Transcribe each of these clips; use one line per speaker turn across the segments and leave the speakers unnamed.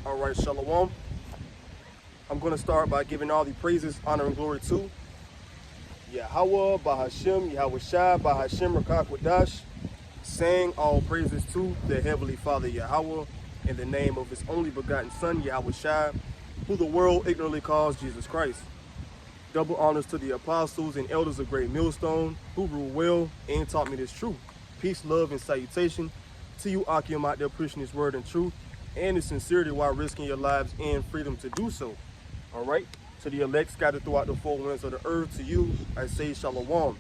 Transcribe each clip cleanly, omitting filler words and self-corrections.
All right, Shalom. I'm going to start by giving all the praises, honor, and glory to Yahweh, Bahashem, Yahweh Shai, Bahashem, Rakakwadash, saying all praises to the Heavenly Father Yahweh in the name of His only begotten Son, Yahweh Shai, who the world ignorantly calls Jesus Christ. Double honors to the apostles and elders of Great Millstone, who rule well and taught me this truth. Peace, love, and salutation to you, Akim, out there preaching His word and truth, and in sincerity while risking your lives and freedom to do so. All right, to the elect scattered throughout the four winds of the earth, to you I say Shalom.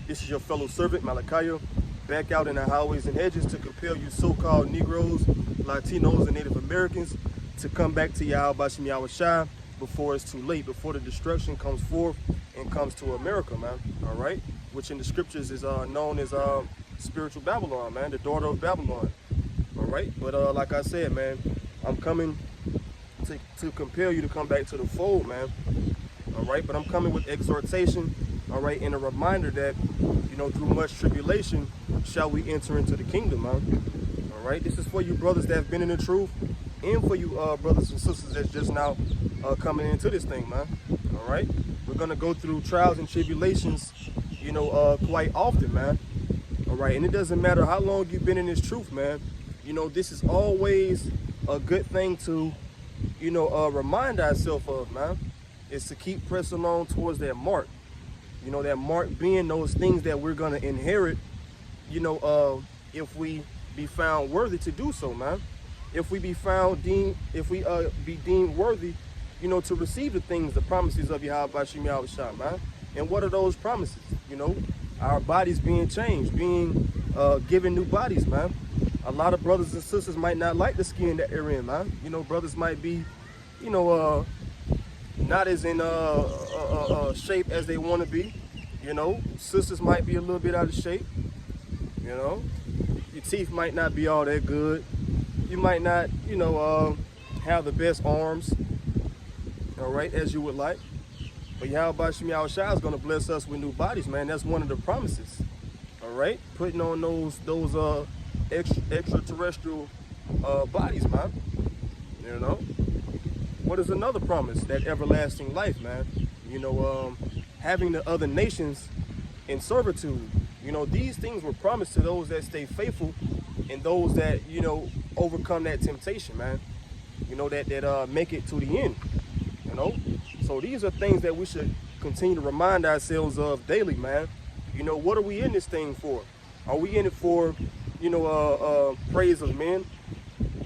This is your fellow servant Malachiah, back out in the highways and hedges to compel you so-called Negroes, Latinos, and Native Americans to come back to Yahweh Bashem Yahweh Shai before it's too late, before the destruction comes forth and comes to America, man. All right, which in the scriptures is known as spiritual Babylon, man, the daughter of Babylon. All right, but like I said, man, I'm coming to compel you to come back to the fold, man. All right, but I'm coming with exhortation, all right, and a reminder that, you know, through much tribulation shall we enter into the kingdom, man. All right, this is for you brothers that have been in the truth, and for you brothers and sisters that's just now coming into this thing, man. All right, we're gonna go through trials and tribulations, you know, quite often, man. All right, and it doesn't matter how long you've been in this truth, man. You know, this is always a good thing to, you know, remind ourselves of, man, is to keep pressing on towards that mark. You know, that mark being those things that we're going to inherit, you know, if we be found worthy to do so, man. If we be found be deemed worthy, you know, to receive the things, the promises of Yahweh Bashem Yahweh Shai, man. And what are those promises? You know, our bodies being changed, being given new bodies, man. A lot of brothers and sisters might not like the skin that they're in, man. You know, brothers might be, you know, not as in shape as they want to be. You know, sisters might be a little bit out of shape. You know, your teeth might not be all that good. You might not, you know, have the best arms, all right, as you would like. But Yahweh Bashem Yahweh Shai is going to bless us with new bodies, man. That's one of the promises, all right? Putting on those extraterrestrial bodies, man. You know, what is another promise? That everlasting life, man. You know, having the other nations in servitude. You know, these things were promised to those that stay faithful and those that, you know, overcome that temptation, man. You know, that make it to the end. You know, so these are things that we should continue to remind ourselves of daily, man. You know, what are we in this thing for? Are we in it for, you know, praise of men?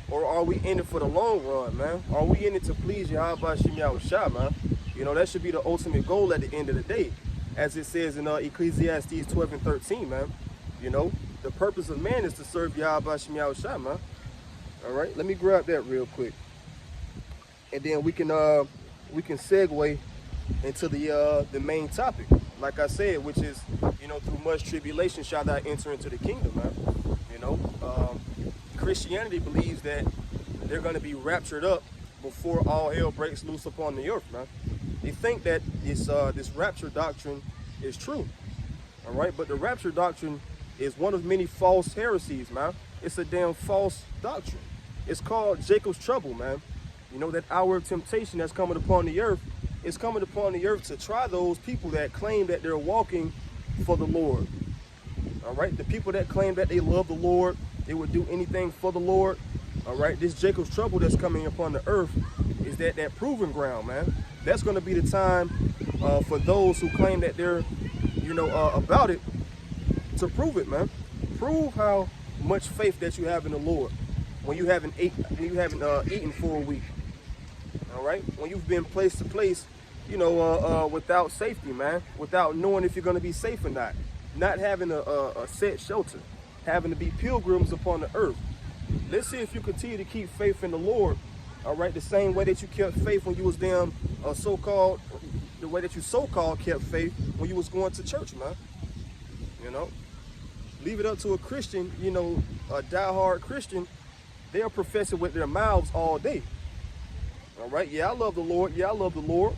Or are we in it for the long run, man? Are we in it to please Yahweh Bashem Yahweh Shai, man? You know, that should be the ultimate goal at the end of the day. As it says in Ecclesiastes 12 and 13, man. You know, the purpose of man is to serve Yahweh Bashem Yahweh Shai, man. All right, let me grab that real quick. And then we can segue into the main topic. Like I said, which is, you know, through much tribulation shall thou enter into the kingdom, man. You know, Christianity believes that they're going to be raptured up before all hell breaks loose upon the earth, man. They think that this rapture doctrine is true, all right? But the rapture doctrine is one of many false heresies, man. It's a damn false doctrine. It's called Jacob's trouble, man. You know, that hour of temptation that's coming upon the earth is coming upon the earth to try those people that claim that they're walking for the Lord. All right, the people that claim that they love the Lord, they would do anything for the Lord. All right, this Jacob's trouble that's coming upon the earth is that proving ground, man. That's going to be the time for those who claim that they're, you know, about it, to prove it, man. Prove how much faith that you have in the Lord when you haven't eaten for a week. All right, when you've been place to place, you know, without safety, man, without knowing if you're going to be safe or not having a set shelter, having to be pilgrims upon the earth. Let's see if you continue to keep faith in the Lord, all right, the same way that you kept faith when you was damn the way that you so-called kept faith when you was going to church, man. You know, leave it up to a Christian, you know, a diehard Christian. They'll profess it with their mouths all day. All right, yeah, I love the Lord. Yeah, I love the Lord.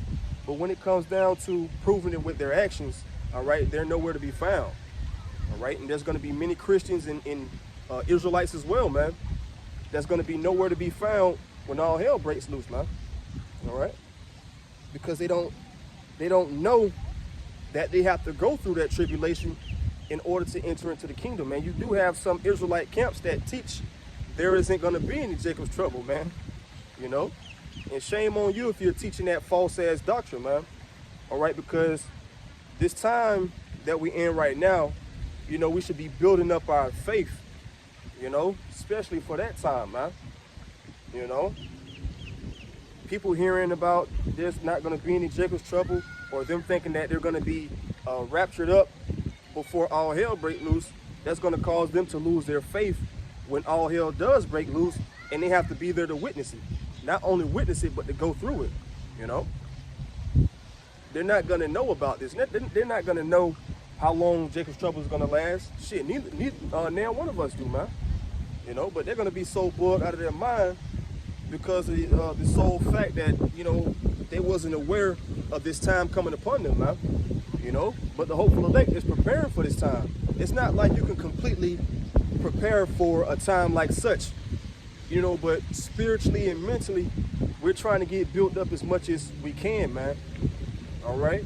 But when it comes down to proving it with their actions, all right, they're nowhere to be found. All right, and there's going to be many Christians and Israelites as well, man. That's going to be nowhere to be found when all hell breaks loose, man. All right? Because they don't know that they have to go through that tribulation in order to enter into the kingdom, man. You do have some Israelite camps that teach there isn't going to be any Jacob's trouble, man. You know? And shame on you if you're teaching that false-ass doctrine, man. All right? Because this time that we're in right now, you know, we should be building up our faith, you know, especially for that time, man. You know? People hearing about there's not going to be any Jacob's trouble, or them thinking that they're going to be raptured up before all hell break loose, that's going to cause them to lose their faith when all hell does break loose, and they have to be there to witness it. Not only witness it, but to go through it, you know? They're not going to know about this. They're not going to know how long Jacob's trouble is going to last. Shit, neither now one of us do, man. You know, but they're going to be so bugged out of their mind because of the sole fact that, you know, they wasn't aware of this time coming upon them, man. You know, but the hopeful elect is preparing for this time. It's not like you can completely prepare for a time like such, you know, but spiritually and mentally, we're trying to get built up as much as we can, man. All right?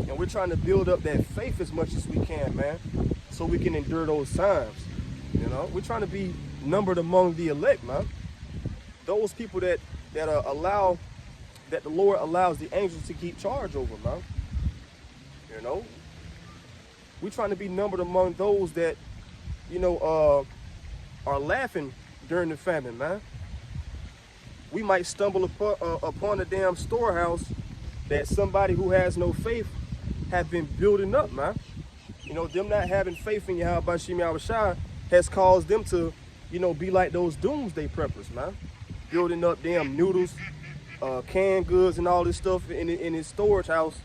And we're trying to build up that faith as much as we can, man, so we can endure those times. You know, we're trying to be numbered among the elect, man. Those people that the Lord allows the angels to keep charge over, man. You know, we're trying to be numbered among those that, you know, are laughing during the famine, man. We might stumble upon a damn storehouse that somebody who has no faith have been building up, man. You know, them not having faith in Yahweh Bashim Yahushua has caused them to, you know, be like those doomsday preppers, man. Building up damn noodles, canned goods and all this stuff in his storage house.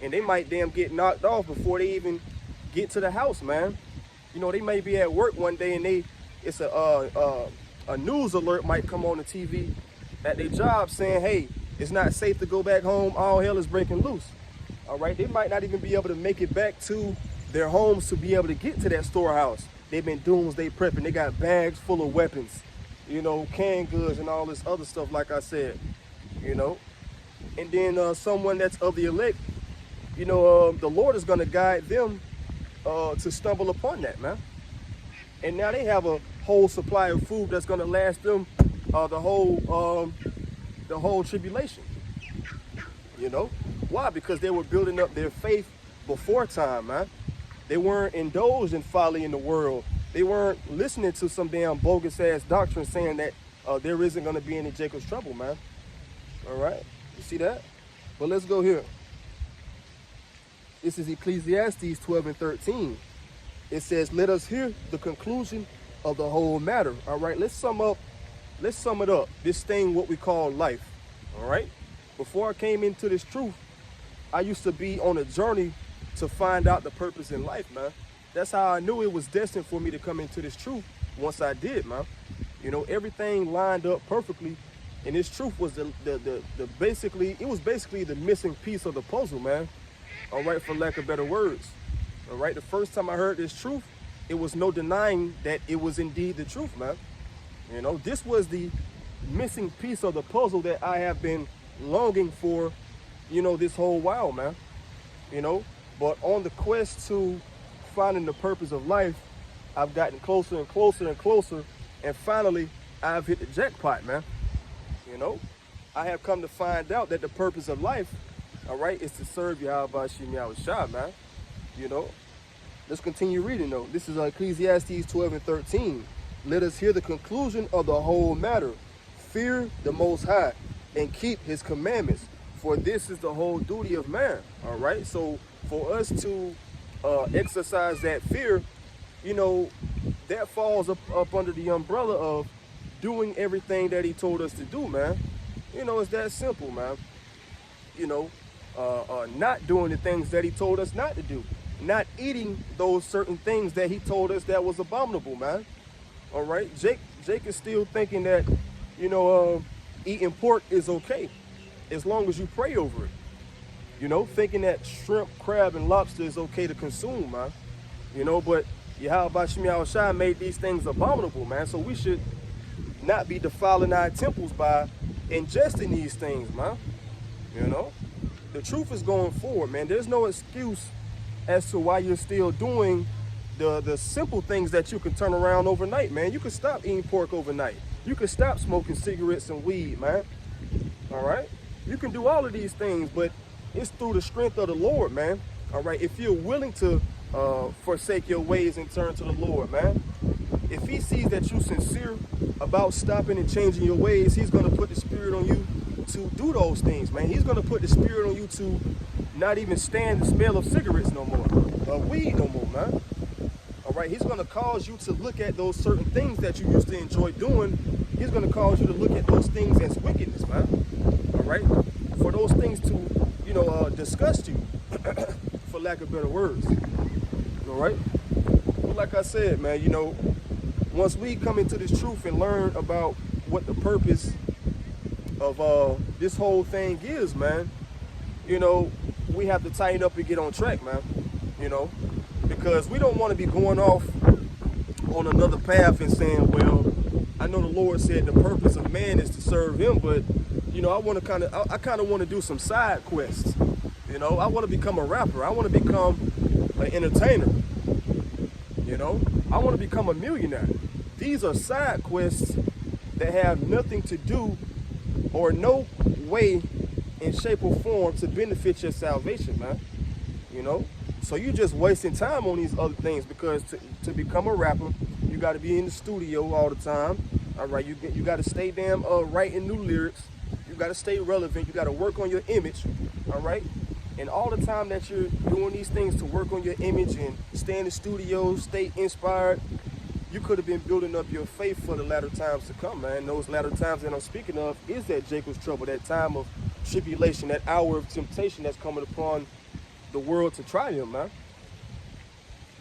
And they might damn get knocked off before they even get to the house, man. You know, they may be at work one day and it's a news alert might come on the TV at their job saying, hey, it's not safe to go back home, all hell is breaking loose. All right, they might not even be able to make it back to their homes to be able to get to that storehouse. They've been doomsday prepping. They got bags full of weapons, you know, canned goods and all this other stuff, like I said, you know. And then someone that's of the elect, you know, the Lord is going to guide them to stumble upon that, man. And now they have a whole supply of food that's going to last them the whole tribulation. You know why? Because they were building up their faith before time, man. They weren't indulged in folly in the world. They weren't listening to some damn bogus ass doctrine saying that there isn't going to be any Jacob's trouble, man. All right, you see that? But let's go here. This is Ecclesiastes 12 and 13. It says, let us hear the conclusion of the whole matter. All right, let's sum it up. This thing, what we call life. All right. Before I came into this truth, I used to be on a journey to find out the purpose in life, man. That's how I knew it was destined for me to come into this truth once I did, man. You know, everything lined up perfectly. And this truth was basically the missing piece of the puzzle, man. All right, for lack of better words. All right, the first time I heard this truth, it was no denying that it was indeed the truth, man. You know, this was the missing piece of the puzzle that I have been longing for, you know, this whole while, man. You know, but on the quest to finding the purpose of life, I've gotten closer and closer and closer, and finally, I've hit the jackpot, man. You know, I have come to find out that the purpose of life, all right, is to serve Yahweh Bashim Yahushua, man. You know, let's continue reading, though. This is Ecclesiastes 12 and 13. Let us hear the conclusion of the whole matter. Fear the Most High and keep his commandments, for this is the whole duty of man. All right, so for us to exercise that fear, you know, that falls up under the umbrella of doing everything that he told us to do, man. You know, it's that simple, man. You know, not doing the things that he told us not to do, not eating those certain things that he told us that was abominable, man. All right, Jake is still thinking that, you know, eating pork is okay as long as you pray over it. You know, thinking that shrimp, crab, and lobster is okay to consume, man. You know, but Yahweh Bashim Yahushua made these things abominable, man. So we should not be defiling our temples by ingesting these things, man. You know, the truth is going forward, man. There's no excuse as to why you're still doing the simple things that you can turn around overnight, man. You can stop eating pork overnight. You can stop smoking cigarettes and weed, man. All right? You can do all of these things, but it's through the strength of the Lord, man. All right? If you're willing to forsake your ways and turn to the Lord, man. If he sees that you're sincere about stopping and changing your ways, he's going to put the spirit on you to do those things, man. He's going to put the spirit on you to not even stand the smell of cigarettes no more, weed no more, man. All right, he's going to cause you to look at those certain things that you used to enjoy doing. He's going to cause you to look at those things as wickedness, man. All right, for those things to, you know, disgust you, for lack of better words. All right, but like I said, man, you know, once we come into this truth and learn about what the purpose of this whole thing is, man, you know, we have to tighten up and get on track, man. You know, because we don't want to be going off on another path and saying, well, I know the Lord said the purpose of man is to serve him, but, you know, I kind of want to do some side quests. You know, I want to become a rapper. I want to become an entertainer. You know, I want to become a millionaire. These are side quests that have nothing to do or no way in shape or form to benefit your salvation, man. You know, so you're just wasting time on these other things, because to become a rapper, you got to be in the studio all the time. All right, you got to stay damn writing new lyrics. You got to stay relevant. You got to work on your image. All right, and all the time that you're doing these things to work on your image and stay in the studio, stay inspired, you could have been building up your faith for the latter times to come, man. Those latter times that I'm speaking of is that Jacob's trouble, that time of tribulation, that hour of temptation that's coming upon the world to try him, man.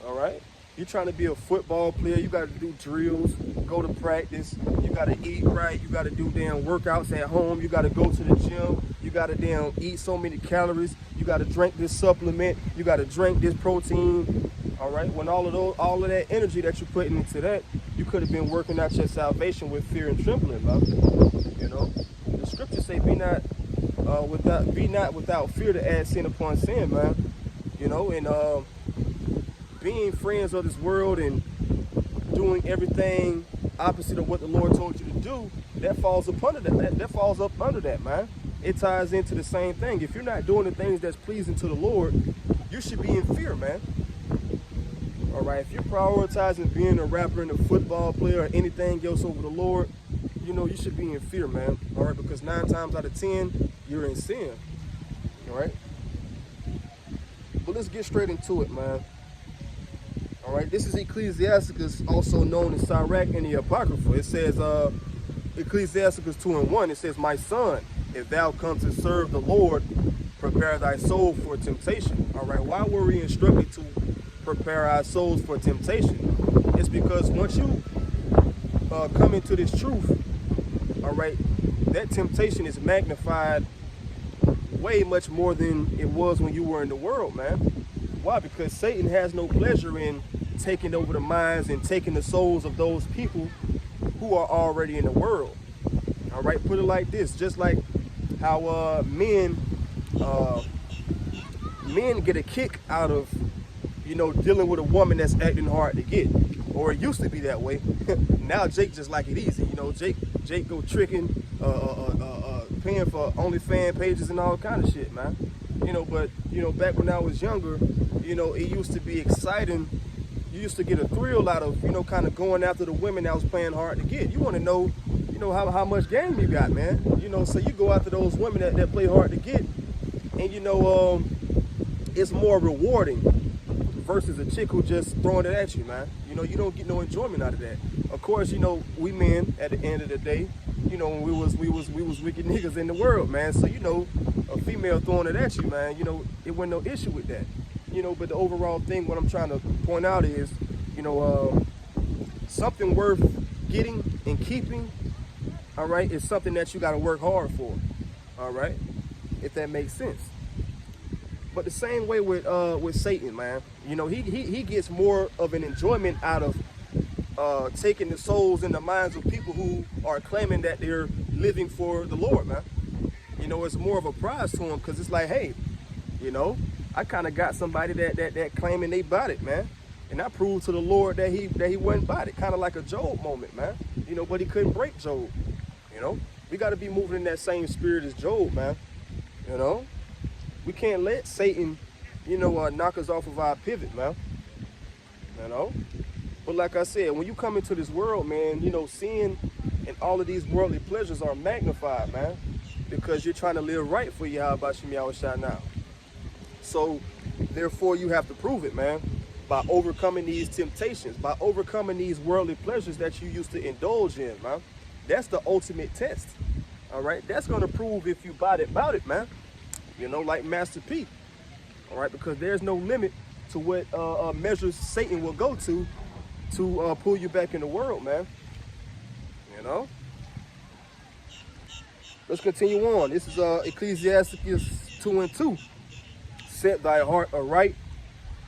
All right? You're trying to be a football player, you got to do drills, go to practice, you got to eat right, you got to do damn workouts at home, you got to go to the gym, you got to damn eat so many calories, you got to drink this supplement, you got to drink this protein. All right, when all of that energy that you're putting into that, you could have been working out your salvation with fear and trembling, man. You know, the scriptures say, be not without fear to add sin upon sin, man. You know, and being friends of this world and doing everything opposite of what the Lord told you to do, that falls up under that. That falls up under that, man. It ties into the same thing. If you're not doing the things that's pleasing to the Lord, you should be in fear, man. All right, if you're prioritizing being a rapper and a football player or anything else over the Lord, you know, you should be in fear, man. All right, because 9 times out of 10, you're in sin. All right? But let's get straight into it, man. All right, this is Ecclesiasticus, also known as Sirach in the Apocrypha. It says, Ecclesiasticus 2:1, it says, my son, if thou come to serve the Lord, prepare thy soul for temptation. All right, why were we instructed to prepare our souls for temptation? It's because once you come into this truth, all right, that temptation is magnified way much more than it was when you were in the world, man. Why? Because Satan has no pleasure in taking over the minds and taking the souls of those people who are already in the world. All right, put it like this, just like how men get a kick out of, you know, dealing with a woman that's acting hard to get, or it used to be that way. Now Jake just like it easy, you know. Jake go tricking, paying for OnlyFans pages and all kind of shit, man. You know, but you know, back when I was younger, you know, it used to be exciting. You used to get a thrill out of, you know, kind of going after the women that was playing hard to get. You want to know, you know, how much game you got, man. You know, so you go after those women that play hard to get, and you know, it's more rewarding versus a chick who just throwing it at you, man. You know, you don't get no enjoyment out of that. Of course, you know, we men at the end of the day, you know, when we was wicked niggas in the world, man. So, you know, a female throwing it at you, man, you know, it wasn't no issue with that. You know, but the overall thing, what I'm trying to point out is, you know, something worth getting and keeping, all right, is something that you got to work hard for, all right, if that makes sense. But the same way with Satan, man, you know, he gets more of an enjoyment out of taking the souls and the minds of people who are claiming that they're living for the Lord, man. You know, it's more of a prize to them because it's like, hey, you know, I kind of got somebody that claiming they bought it, man. And I proved to the Lord that he wasn't bought it. Kind of like a Job moment, man. You know, but he couldn't break Job. You know, we got to be moving in that same spirit as Job, man. You know, we can't let Satan, you know, knock us off of our pivot, man. You know, but like I said, when you come into this world, man, you know, sin and all of these worldly pleasures are magnified, man, because you're trying to live right for Yahweh Shem Yahushua now. So, therefore, you have to prove it, man, by overcoming these temptations, by overcoming these worldly pleasures that you used to indulge in, man. That's the ultimate test, all right? That's going to prove if you bout it, man. You know, like Master P, all right? Because there's no limit to what measures Satan will go to pull you back in the world, man. You know? Let's continue on. This is Ecclesiastes 2:2. Set thy heart aright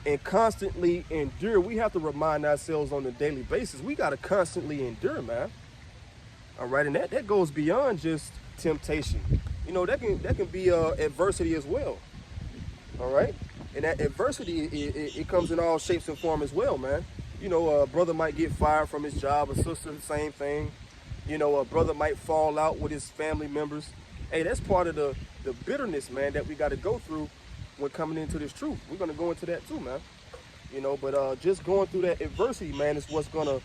and constantly endure. We have to remind ourselves on a daily basis. We got to constantly endure, man. All right, and that goes beyond just temptation. You know, that can be adversity as well. All right, and that adversity it comes in all shapes and forms as well, man. You know, a brother might get fired from his job, a sister the same thing. You know, a brother might fall out with his family members. Hey, that's part of the bitterness, man, that we got to go through when coming into this truth. We're going to go into that too, man. You know, but just going through that adversity, man, is what's going to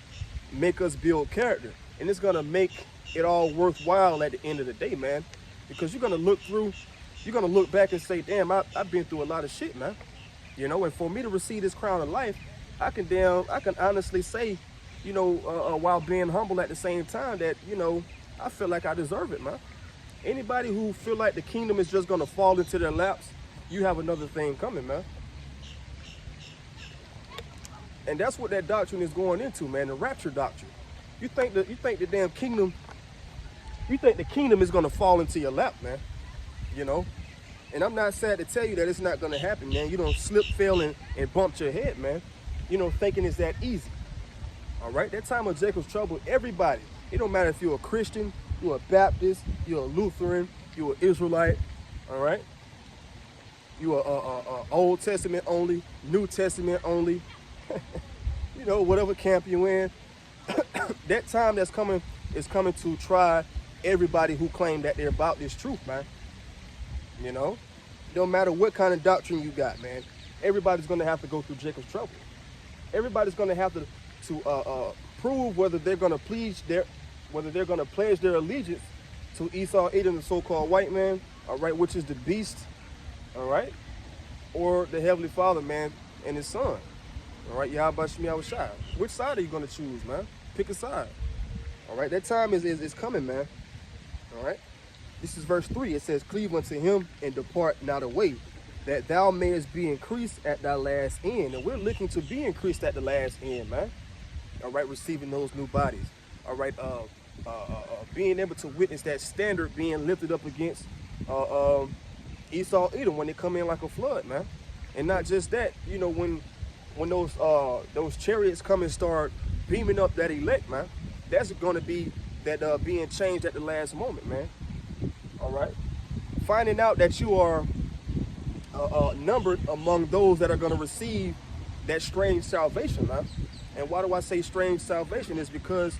make us build character. And it's going to make it all worthwhile at the end of the day, man. Because you're going to look back and say, damn, I've been through a lot of shit, man. You know, and for me to receive this crown of life, I can honestly say, you know, while being humble at the same time, that, you know, I feel like I deserve it, man. Anybody who feel like the kingdom is just going to fall into their laps, you have another thing coming, man. And that's what that doctrine is going into, man, the rapture doctrine. You think the damn kingdom, you think the kingdom is going to fall into your lap, man. You know? And I'm not sad to tell you that it's not going to happen, man. You don't slip, fail, and bump your head, man. You know, thinking it's that easy. All right? That time of Jacob's trouble, everybody, it don't matter if you're a Christian, you're a Baptist, you're a Lutheran, you're an Israelite, all right? You're a Old Testament only, New Testament only, you know, whatever camp you're in. That time that's coming is coming to try everybody who claim that they're about this truth, man. You know? Don't matter what kind of doctrine you got, man. Everybody's going to have to go through Jacob's trouble. Everybody's going to have to prove whether they're going to pledge their allegiance to Esau, Edom, the so-called white man, all right, which is the beast, all right, or the Heavenly Father, man, and his son, all right, Yahweh Shem Yahushua. Which side are you going to choose, man? Pick a side, all right? That time is coming, man, all right? This is verse 3. It says, cleave unto him and depart not away, that thou mayest be increased at thy last end. And we're looking to be increased at the last end, man. All right, receiving those new bodies. All right, being able to witness that standard being lifted up against Esau, Edom when they come in like a flood, man. And not just that, you know, when those chariots come and start beaming up that elect, man, that's going to be that being changed at the last moment, man. All right, finding out that you are numbered among those that are going to receive that strange salvation, man. And why do I say strange salvation? Is because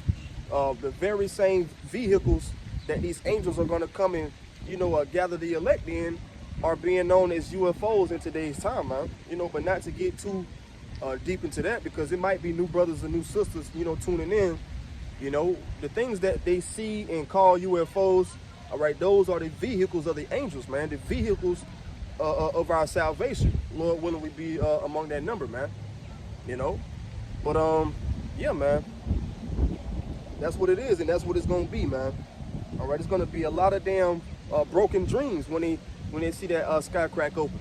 the very same vehicles that these angels are going to come and, you know, gather the elect in are being known as UFOs in today's time, man. You know, but not to get too deep into that, because it might be new brothers and new sisters, you know, tuning in. You know, the things that they see and call UFOs, all right, those are the vehicles of the angels, man. The vehicles of our salvation. Lord willing, we be among that number, man. You know, but yeah, man. That's what it is, and that's what it's gonna be, man. All right, it's gonna be a lot of damn broken dreams when they see that sky crack open.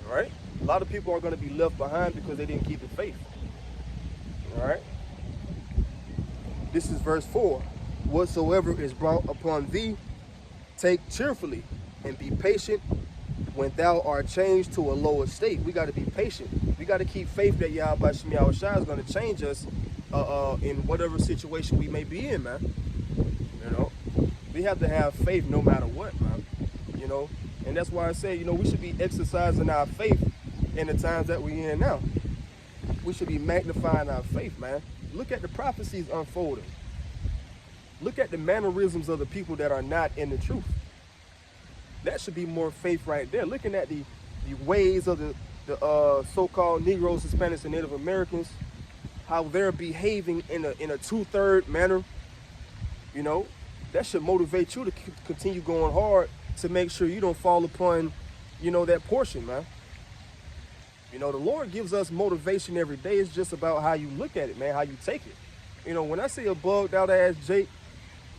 All right, a lot of people are gonna be left behind because they didn't keep the faith. All right. This is verse 4. Whatsoever is brought upon thee, take cheerfully, and be patient when thou art changed to a lower state. We got to be patient. We got to keep faith that Yahweh Shem Yahushua is going to change us in whatever situation we may be in, man. You know, we have to have faith no matter what, man. You know, and that's why I say, you know, we should be exercising our faith in the times that we're in now. We should be magnifying our faith, man. Look at the prophecies unfolding. Look at the mannerisms of the people that are not in the truth. That should be more faith right there. Looking at the ways of the so-called Negroes, Hispanics, and Native Americans, how they're behaving in a two-third manner, you know, that should motivate you to continue going hard to make sure you don't fall upon, you know, that portion, man. You know, the Lord gives us motivation every day. It's just about how you look at it, man, how you take it. You know, when I see a bugged out ass Jake,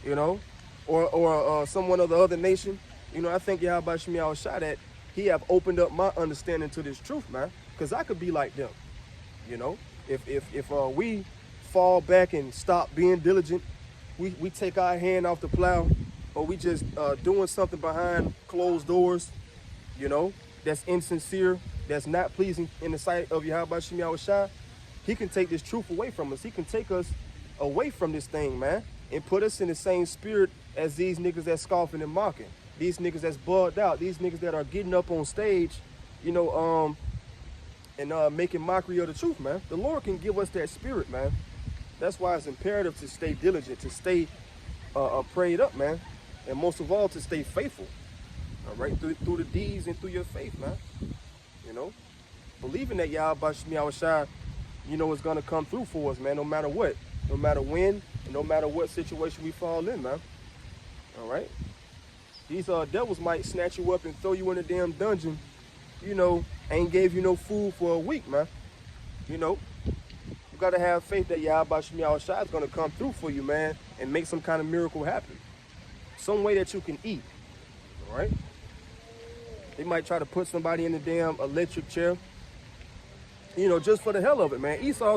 you know, or someone of the other nation, you know, I think Yahweh Shem Yahushua that he have opened up my understanding to this truth, man. Because I could be like them, you know. If we fall back and stop being diligent, we take our hand off the plow, or we just doing something behind closed doors, you know, that's insincere, that's not pleasing in the sight of Yahweh Shem Yahushua, he can take this truth away from us. He can take us away from this thing, man, and put us in the same spirit as these niggas that's scoffing and mocking. These niggas that's bugged out. These niggas that are getting up on stage, you know, and making mockery of the truth, man. The Lord can give us that spirit, man. That's why it's imperative to stay diligent, to stay prayed up, man. And most of all, to stay faithful, all right, through the deeds and through your faith, man. You know, believing that Yahweh Shem Yahushua, you know, is going to come through for us, man, no matter what, no matter when, and no matter what situation we fall in, man. All right? These devils might snatch you up and throw you in a damn dungeon, you know, ain't gave you no food for a week, man. You know, you got to have faith that Yahweh Shem Yahushua is going to come through for you, man, and make some kind of miracle happen. Some way that you can eat, all right? They might try to put somebody in the damn electric chair, you know, just for the hell of it, man. Esau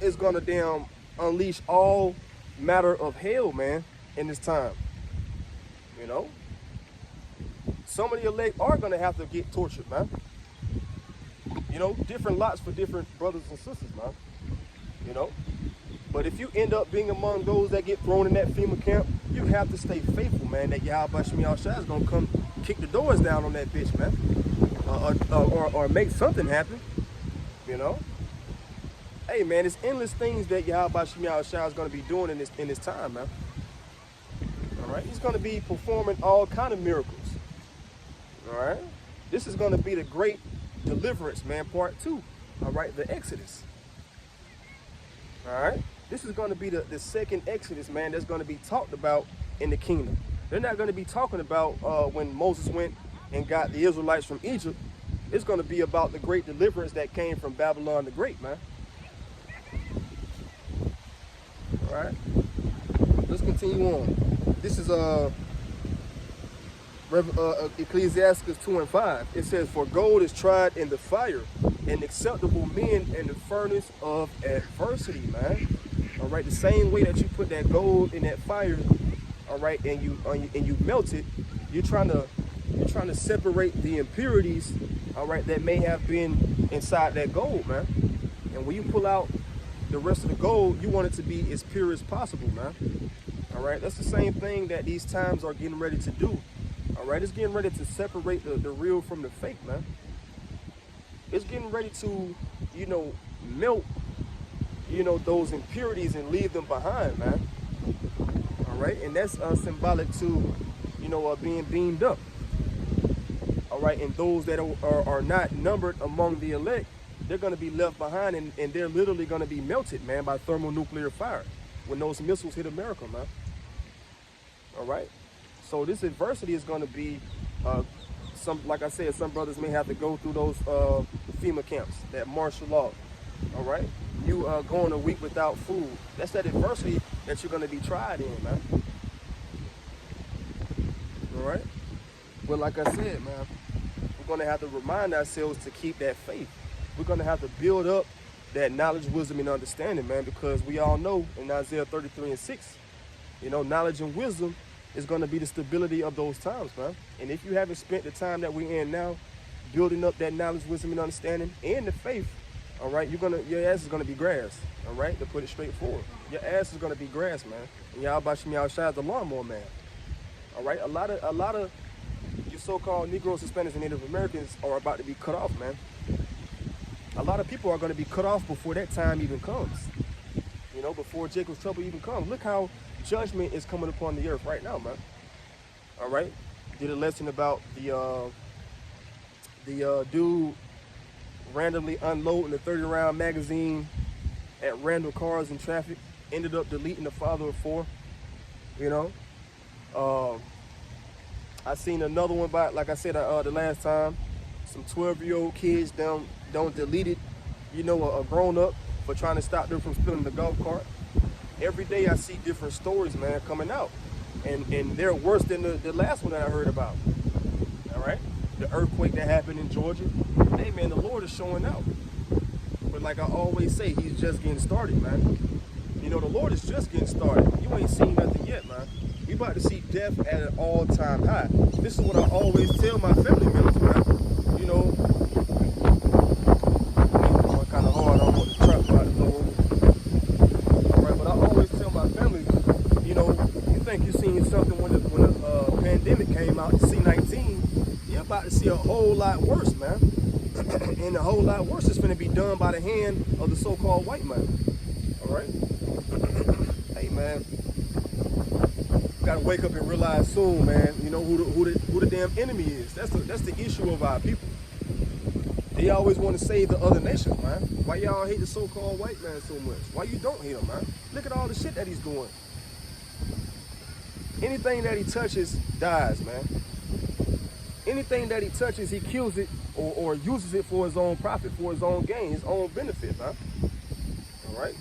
is gonna damn unleash all matter of hell, man, in this time. You know, some of the elect are gonna have to get tortured, man. You know, different lots for different brothers and sisters, man. You know, but if you end up being among those that get thrown in that FEMA camp, you have to stay faithful, man. That Yahweh Shem Yahushua is gonna come kick the doors down on that bitch, man, or make something happen. You know, hey, man, it's endless things that Yahweh Shem Yahushua is gonna be doing in this time, man. All right, he's gonna be performing all kind of miracles. All right, this is gonna be the great deliverance, man, part 2. All right, the Exodus. All right, this is going to be the second Exodus, man, that's going to be talked about in the kingdom. They're not going to be talking about when Moses went and got the Israelites from Egypt. It's going to be about the great deliverance that came from Babylon the Great, man. All right, let's continue on. This is Ecclesiastes 2:5. It says, "For gold is tried in the fire, and acceptable men in the furnace of adversity," man. All right, the same way that you put that gold in that fire, all right, and you melt it, you're trying to separate the impurities, all right, that may have been inside that gold, man. And when you pull out the rest of the gold, you want it to be as pure as possible, man. All right, that's the same thing that these times are getting ready to do. All right, it's getting ready to separate the real from the fake, man. It's getting ready to, you know, melt, you know, those impurities and leave them behind, man. All right, and that's symbolic to, you know, being beamed up. All right, and those that are not numbered among the elect, they're going to be left behind, and they're literally going to be melted, man, by thermonuclear fire when those missiles hit America, man. All right. So this adversity is going to be, like I said, some brothers may have to go through those FEMA camps, that martial law. All right, you going a week without food. That's that adversity that you're going to be tried in, man. All right, but like I said, man, we're going to have to remind ourselves to keep that faith. We're going to have to build up that knowledge, wisdom, and understanding, man, because we all know in Isaiah 33:6, you know, knowledge and wisdom is going to be the stability of those times, man. And if you haven't spent the time that we're in now building up that knowledge, wisdom, and understanding and the faith, all right, your ass is gonna be grass, all right, to put it straightforward. Your ass is gonna be grass, man. And y'all about y'all shine the lawnmower man. All right, a lot of you so-called Negroes, Hispanics, and Native Americans are about to be cut off, man. A lot of people are gonna be cut off before that time even comes. You know, before Jacob's trouble even comes. Look how judgment is coming upon the earth right now, man. All right, did a lesson about the dude randomly unloading a 30-round magazine at random cars in traffic, ended up deleting the father of 4, you know. I seen another one about, like I said the last time, some 12-year-old kids don't delete it, you know, a grown-up for trying to stop them from spilling the golf cart. Every day I see different stories, man, coming out. And they're worse than the last one that I heard about, all right? The earthquake that happened in Georgia. Hey, man, the Lord is showing out. But like I always say, he's just getting started, man. You know, the Lord is just getting started. You ain't seen nothing yet, man. We about to see death at an all-time high. This is what I always tell my family members, man. You know, I'm kind of hard on what the truck about to go over. All right, but I always tell my family, you know, you think you're seeing something when the pandemic came out, C-19, you're about to see a whole lot worse, man. And a whole lot worse is going to be done by the hand of the so-called white man. All right? Hey, man. Got to wake up and realize soon, man, you know, who the damn enemy is. That's the issue of our people. They always want to save the other nations, man. Why y'all hate the so-called white man so much? Why you don't hate him, man? Look at all the shit that he's doing. Anything that he touches dies, man. Anything that he touches, he kills it or uses it for his own profit, for his own gain, his own benefit, man. All right?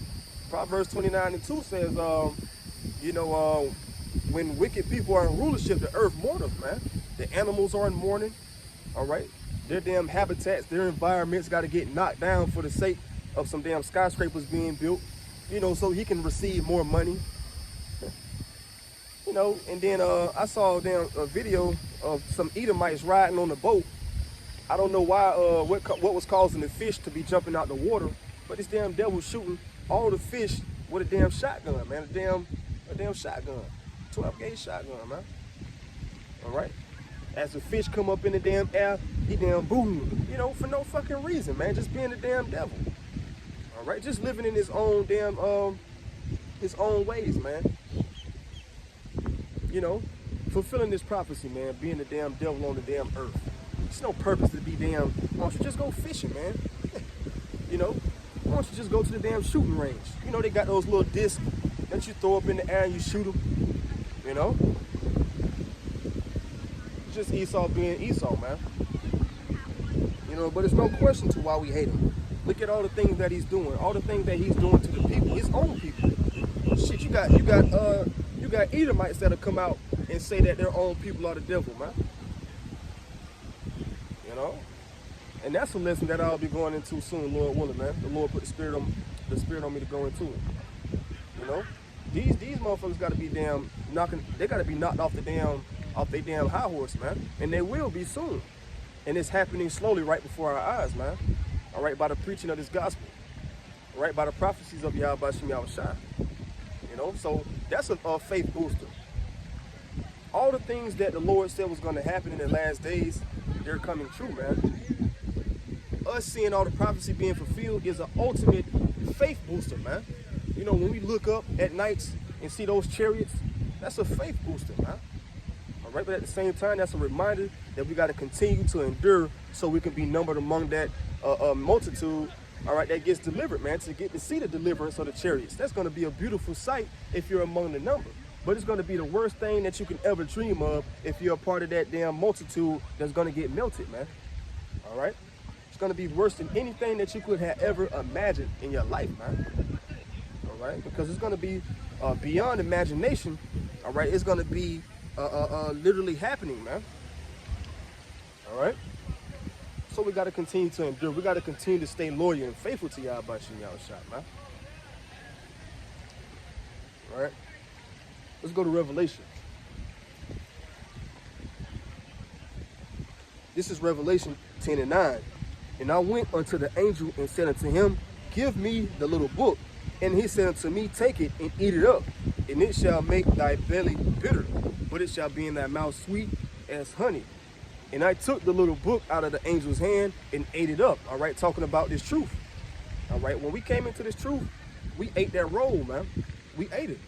Proverbs 29:2 says, you know, when wicked people are in rulership, the earth mourneth, man. The animals are in mourning, all right? Their damn habitats, their environments got to get knocked down for the sake of some damn skyscrapers being built, you know, so he can receive more money. You know, and then I saw a video of some Edomites riding on a boat. I don't know why, what was causing the fish to be jumping out the water, but this damn devil shooting all the fish with a damn shotgun, man. A damn shotgun, 12-gauge shotgun, man. All right. As the fish come up in the damn air, he damn boom, you know, for no fucking reason, man. Just being a damn devil. All right, just living in his own damn his own ways, man. You know, fulfilling this prophecy, man, being the damn devil on the damn earth. There's no purpose to be damn, why don't you just go fishing, man? You know, why don't you just go to the damn shooting range? You know, they got those little discs that you throw up in the air and you shoot them, you know? It's just Esau being Esau, man. You know, but there's no question to why we hate him. Look at all the things that he's doing, all the things that he's doing to the people, his own people. Shit, you got Edomites that'll come out and say that their own people are the devil, man. You know? And that's a lesson that I'll be going into soon, Lord willing, man. The Lord put the spirit on me to go into it. You know? These motherfuckers gotta be damn they gotta be knocked off their damn high horse, man. And they will be soon. And it's happening slowly right before our eyes, man. All right, by the preaching of this gospel. All right, by the prophecies of Yahweh Shem Yahushua. You know, so that's a faith booster. All the things that the Lord said was going to happen in the last days, they're coming true, man. Us seeing all the prophecy being fulfilled is an ultimate faith booster, man. You know, when we look up at nights and see those chariots, that's a faith booster, man. All right, but at the same time, that's a reminder that we got to continue to endure so we can be numbered among that multitude, all right, that gets delivered, man, to get to see the deliverance of the chariots. That's going to be a beautiful sight if you're among the number. But it's going to be the worst thing that you can ever dream of if you're a part of that damn multitude that's going to get melted, man. All right? It's going to be worse than anything that you could have ever imagined in your life, man. All right? Because it's going to be beyond imagination, all right? It's going to be literally happening, man. All right? So we got to continue to endure. We got to continue to stay loyal and faithful to Yahweh Shem Yahushua, man. All right? Let's go to Revelation. This is Revelation 10 and 9. And I went unto the angel and said unto him, give me the little book. And he said unto me, take it and eat it up, and it shall make thy belly bitter, but it shall be in thy mouth sweet as honey. And I took the little book out of the angel's hand and ate it up, all right, talking about this truth. All right, when we came into this truth, we ate that roll, man. We ate it.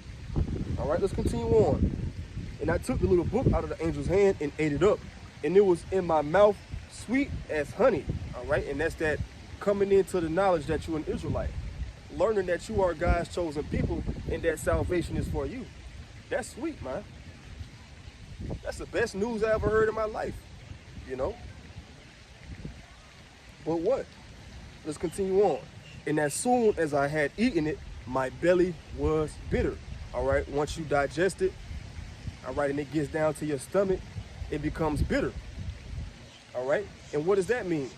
All right, let's continue on. And I took the little book out of the angel's hand and ate it up, and it was in my mouth sweet as honey, all right? And that's that coming into the knowledge that you're an Israelite, learning that you are God's chosen people and that salvation is for you. That's sweet, man. That's the best news I ever heard in my life, you know? But what? Let's continue on. And as soon as I had eaten it, my belly was bitter, all right? Once you digest it, all right, and it gets down to your stomach, it becomes bitter, all right? And what does that mean?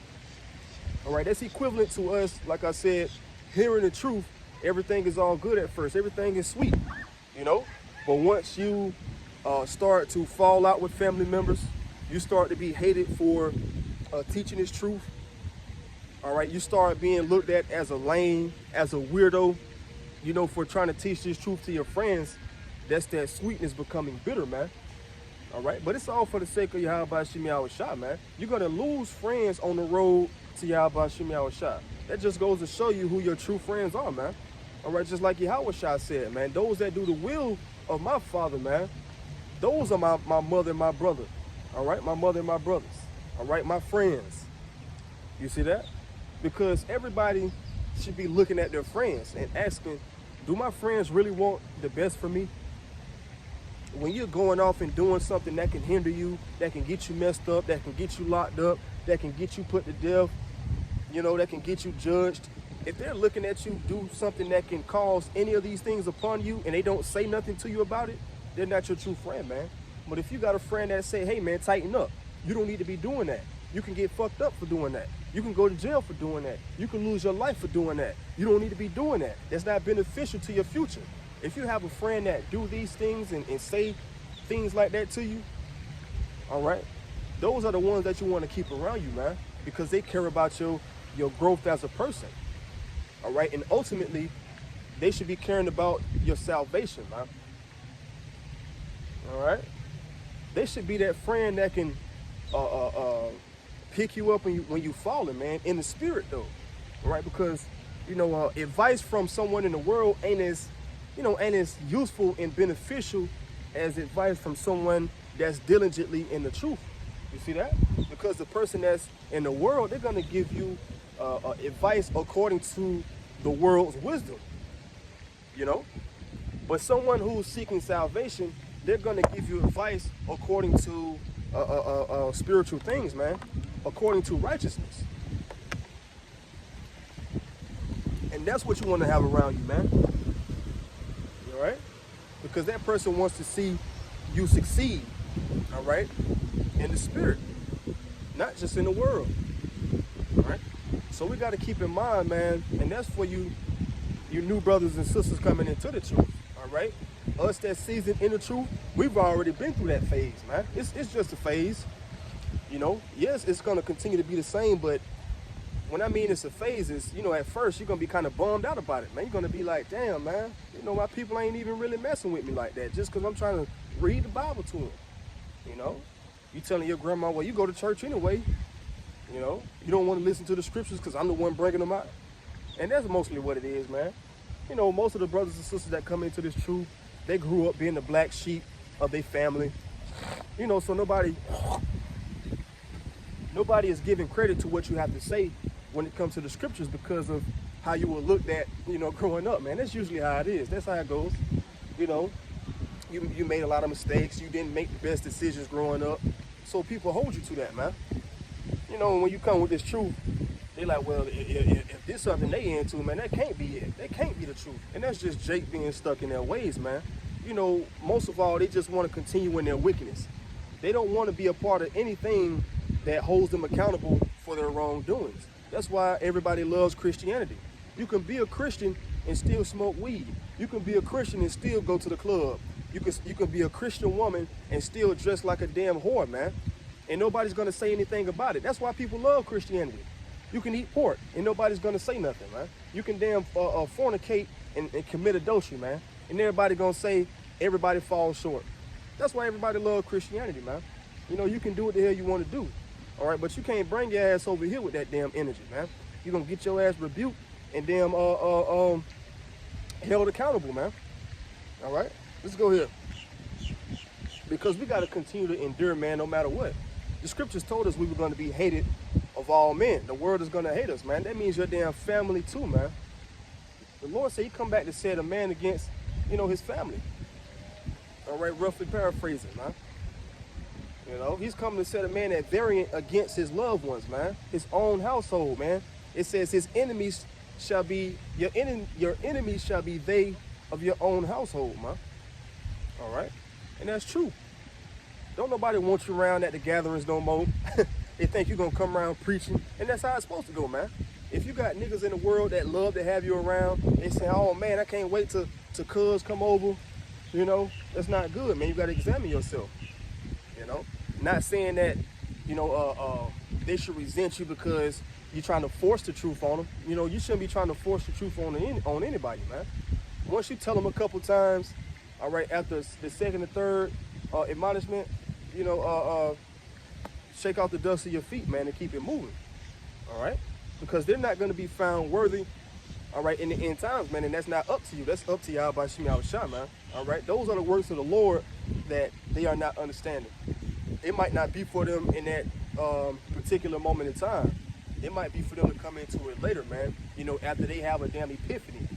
All right, that's equivalent to us, like I said, hearing the truth. Everything is all good at first. Everything is sweet, you know? But once you start to fall out with family members, you start to be hated for teaching this truth, all right? You start being looked at as a lame, as a weirdo, you know, for trying to teach this truth to your friends. That's that sweetness becoming bitter, man. All right, but it's all for the sake of Yahweh Shemi Awashah, man. You're gonna lose friends on the road to Yahweh Shemi Awashah. That just goes to show you who your true friends are, man. All right, just like Yahweh Shah said, man, those that do the will of my Father, man, those are my mother and my brother. All right, my mother and my brothers. All right, my friends. You see that? Because everybody should be looking at their friends and asking, do my friends really want the best for me? When you're going off and doing something that can hinder you, that can get you messed up, that can get you locked up, that can get you put to death, you know, that can get you judged, if they're looking at you do something that can cause any of these things upon you and they don't say nothing to you about it, they're not your true friend, man. But if you got a friend that say, hey, man, tighten up, you don't need to be doing that. You can get fucked up for doing that. You can go to jail for doing that. You can lose your life for doing that. You don't need to be doing that. That's not beneficial to your future. If you have a friend that do these things and say things like that to you, all right, those are the ones that you want to keep around you, man, because they care about your growth as a person, all right? And ultimately, they should be caring about your salvation, man, all right? They should be that friend that can pick you up when you falling, man, in the spirit, though, all right? Because, you know, advice from someone in the world ain't as useful and beneficial as advice from someone that's diligently in the truth. You see that? Because the person that's in the world, they're going to give you advice according to the world's wisdom, you know? But someone who's seeking salvation, they're going to give you advice according to spiritual things, man, according to righteousness. And that's what you want to have around you, man. All right? Because that person wants to see you succeed, all right, in the spirit, not just in the world, all right? So we got to keep in mind, man, and that's for you new brothers and sisters coming into the truth, all right? Us that seasoned in the truth, we've already been through that phase, man. It's just a phase, you know? Yes, it's going to continue to be the same, but when I mean it's a phase, is, you know, at first you're going to be kind of bummed out about it, man. You're going to be like, damn, man, you know, my people ain't even really messing with me like that just because I'm trying to read the Bible to them, you know? You telling your grandma, well, you go to church anyway, you know? You don't want to listen to the scriptures because I'm the one bringing them out. And that's mostly what it is, man. You know, most of the brothers and sisters that come into this truth, they grew up being the black sheep of their family, you know, so nobody is giving credit to what you have to say when it comes to the scriptures because of how you were looked at, you know, growing up, man. That's usually how it is. That's how it goes. You know, you made a lot of mistakes. You didn't make the best decisions growing up. So people hold you to that, man. You know, when you come with this truth, they like, well, if this something they into, man, that can't be it. That can't be the truth. And that's just Jake being stuck in their ways, man. You know, most of all, they just want to continue in their wickedness. They don't want to be a part of anything that holds them accountable for their wrongdoings. That's why everybody loves Christianity. You can be a Christian and still smoke weed. You can be a Christian and still go to the club. You can be a Christian woman and still dress like a damn whore, man. and nobody's going to say anything about it. That's why people love Christianity. You can eat pork, and nobody's going to say nothing, man. You can damn fornicate and commit adultery, man, and everybody going to say everybody falls short. That's why everybody loves Christianity, man. You know, you can do what the hell you want to do, all right? But you can't bring your ass over here with that damn energy, man. You're going to get your ass rebuked and damn held accountable, man. All right? Let's go here. Because we got to continue to endure, man, no matter what. The scriptures told us we were going to be hated of all men. The world is going to hate us, man. That means your damn family too, man. The Lord said he come back to set a man against, you know, his family. All right, roughly paraphrasing, man. You know, he's coming to set a man at variant against his loved ones, man. His own household, man. It says his enemies shall be, your enemies shall be they of your own household, man. All right? And that's true. Don't nobody want you around at the gatherings no more. They think you're going to come around preaching. And that's how it's supposed to go, man. If you got niggas in the world that love to have you around, they say, oh, man, I can't wait to cuz come over. You know, that's not good, man. You got to examine yourself. You know? Not saying that, you know, they should resent you because you're trying to force the truth on them. You know, you shouldn't be trying to force the truth on anybody, man. Once you tell them a couple times, all right, after the second or third admonishment, you know, shake off the dust of your feet, man, and keep it moving, all right? Because they're not going to be found worthy, all right, in the end times, man, and that's not up to you. That's up to y'all by Shemi Shah, man, all right? Those are the works of the Lord that they are not understanding. It might not be for them in that particular moment in time. It might be for them to come into it later, man, you know, after they have a damn epiphany.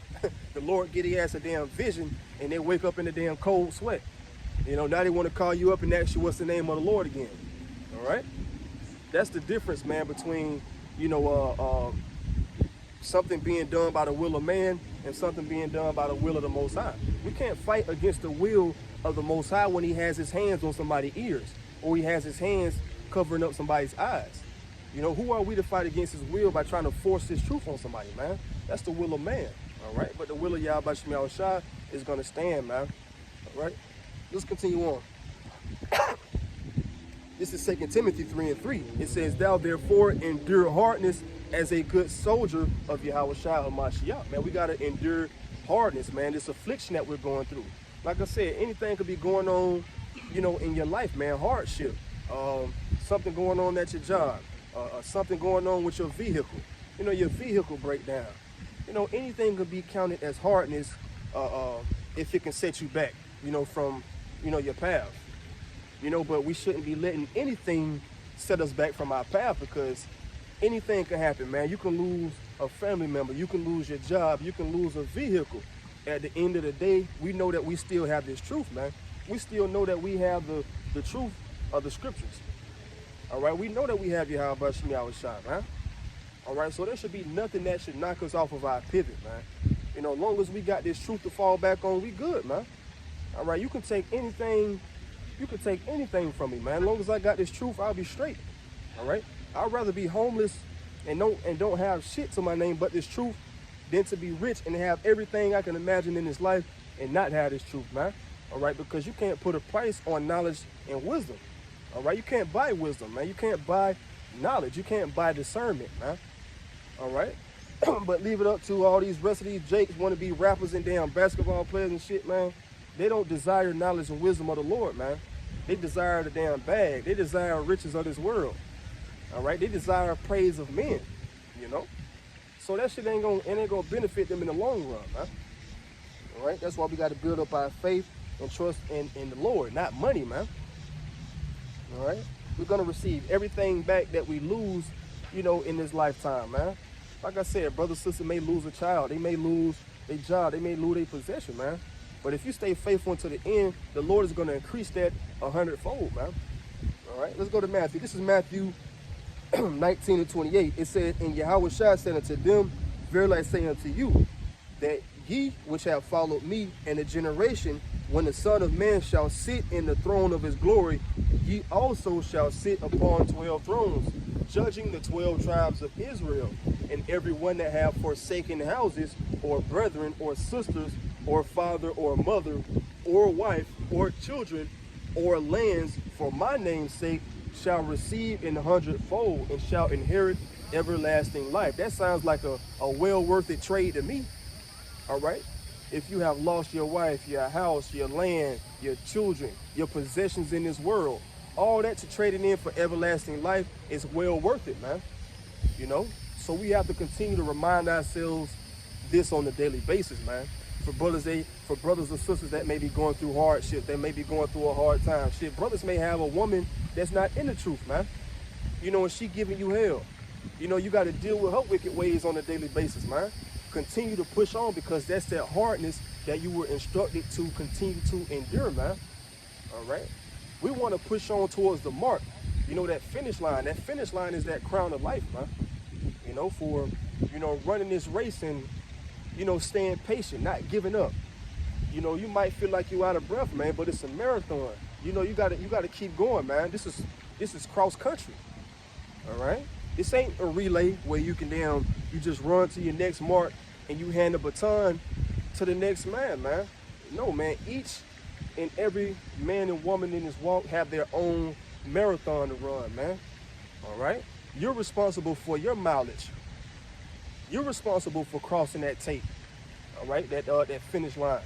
The Lord get their ass a damn vision, and they wake up in the damn cold sweat. You know, now they want to call you up and ask you what's the name of the Lord again. All right? That's the difference, man, between, you know, something being done by the will of man and something being done by the will of the Most High. We can't fight against the will of the Most High when he has his hands on somebody's ears or he has his hands covering up somebody's eyes. You know, who are we to fight against his will by trying to force this truth on somebody, man? That's the will of man, all right? But the will of Yahweh Shemi Shah is going to stand, man, all right? Let's continue on. This is 2 Timothy 3:3. It says, thou therefore endure hardness as a good soldier of Yahweh Shai HaMashiach. Man, we got to endure hardness, man, this affliction that we're going through. Like I said, anything could be going on, you know, in your life, man, hardship, something going on at your job, something going on with your vehicle, you know, your vehicle breakdown. You know, anything could be counted as hardness if it can set you back, you know, from, you know, your path. You know, but we shouldn't be letting anything set us back from our path because anything can happen, man. You can lose a family member, you can lose your job, you can lose a vehicle. At the end of the day, we know that we still have this truth, man. We still know that we have the truth of the scriptures. All right, we know that we have Yahweh Shemi Shah, man. All right, so there should be nothing that should knock us off of our pivot, man. You know, as long as we got this truth to fall back on, we good, man. All right, you can take anything. You can take anything from me, man. As long as I got this truth, I'll be straight. All right? I'd rather be homeless and don't have shit to my name but this truth than to be rich and have everything I can imagine in this life and not have this truth, man. All right? Because you can't put a price on knowledge and wisdom. All right? You can't buy wisdom, man. You can't buy knowledge. You can't buy discernment, man. All right? But leave it up to all these rest of these jakes want to be rappers and damn basketball players and shit, man. They don't desire knowledge and wisdom of the Lord, man. They desire the damn bag. They desire riches of this world. All right? They desire praise of men, you know? So that shit ain't gonna benefit them in the long run, man. All right? That's why we got to build up our faith and trust in the Lord, not money, man. All right? We're going to receive everything back that we lose, you know, in this lifetime, man. Like I said, brother, sister may lose a child. They may lose their job. They may lose their possession, man. But if you stay faithful until the end, the Lord is going to increase that 100-fold, man. All right, let's go to Matthew. This is Matthew 19:28. It said, and Yahweh Shai said unto them, verily I say unto you, that ye which have followed me in a generation, when the Son of Man shall sit in the throne of his glory, ye also shall sit upon 12 thrones, judging the 12 tribes of Israel. And every one that have forsaken houses, or brethren, or sisters, or father, or mother, or wife, or children, or lands, for my name's sake, shall receive in 100-fold and shall inherit everlasting life. That sounds like a well worth it trade to me. All right. If you have lost your wife, your house, your land, your children, your possessions in this world, all that to trade it in for everlasting life is well worth it, man. You know? So we have to continue to remind ourselves this on a daily basis, man. For brothers and sisters that may be going through hardship, that may be going through a hard time. Shit, brothers may have a woman that's not in the truth, man. You know, and she giving you hell. You know, you got to deal with her wicked ways on a daily basis, man. Continue to push on, because that's that hardness that you were instructed to continue to endure, man. All right. We want to push on towards the mark. You know, that finish line. That finish line is that crown of life, man. You know, for, you know, running this race and, you know, staying patient, not giving up. You know, you might feel like you're out of breath, man, but it's a marathon. You know, you gotta keep going, man. This is cross country. All right. This ain't a relay where you just run to your next mark and you hand the baton to the next man, man. No, man. Each and every man and woman in this walk have their own marathon to run, man. All right. You're responsible for your mileage. You're responsible for crossing that tape. All right. That finish line.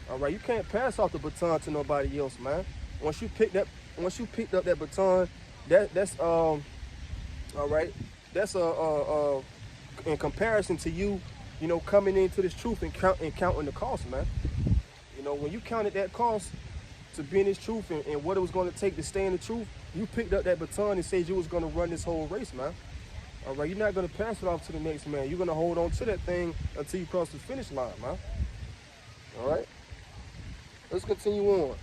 All right. You can't pass off the baton to nobody else, man. Once you picked up that baton, that's all right. That's in comparison to you, you know, coming into this truth and counting the cost, man. You know, when you counted that cost to be in this truth and what it was going to take to stay in the truth, you picked up that baton and said you was going to run this whole race, man. All right, you're not going to pass it off to the next man. You're going to hold on to that thing until you cross the finish line, man. All right. Let's continue on.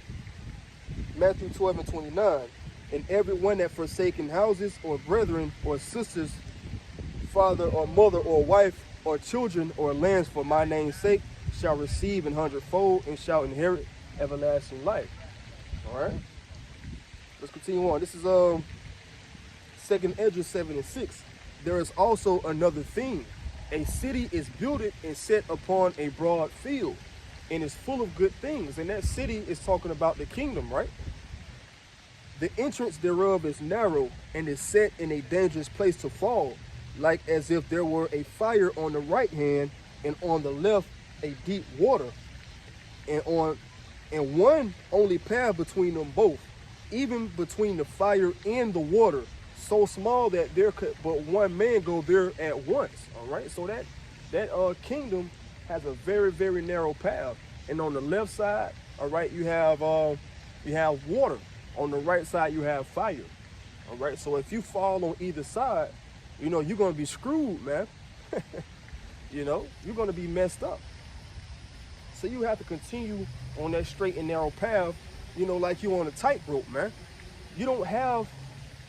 Matthew 12:29. And everyone that forsaken houses or brethren or sisters, father or mother or wife or children or lands for my name's sake shall receive in 100-fold and shall inherit everlasting life. All right. Let's continue on. This is 2nd Ezra 7:6. There is also another thing. A city is builded and set upon a broad field and is full of good things. And that city is talking about the kingdom, right? The entrance thereof is narrow and is set in a dangerous place to fall, like as if there were a fire on the right hand and on the left a deep water, and one only path between them both, even between the fire and the water, so small that there could but one man go there at once. All right, so that kingdom has a very, very narrow path, and on the left side, all right, you have water. On the right side, you have fire. All right, so if you fall on either side, you know, you're going to be screwed, man. You know, you're going to be messed up. So you have to continue on that straight and narrow path, you know, like you on a tightrope, man. You don't have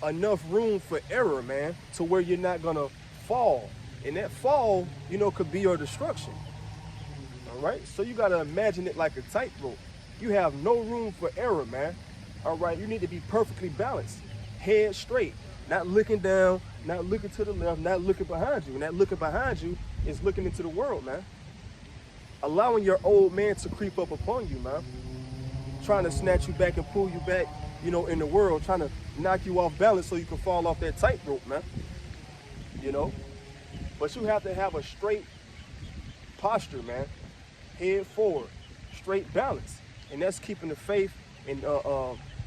enough room for error, man, to where you're not going to fall. And that fall, you know, could be your destruction. All right, so you got to imagine it like a tightrope. You have no room for error, man. All right, you need to be perfectly balanced, head straight, not looking down, not looking to the left, not looking behind you. And that looking behind you is looking into the world, man. Allowing your old man to creep up upon you, man. Trying to snatch you back and pull you back, you know, in the world, trying to knock you off balance so you can fall off that tightrope, man. You know, but you have to have a straight posture, man. Head forward, straight balance. And that's keeping the faith and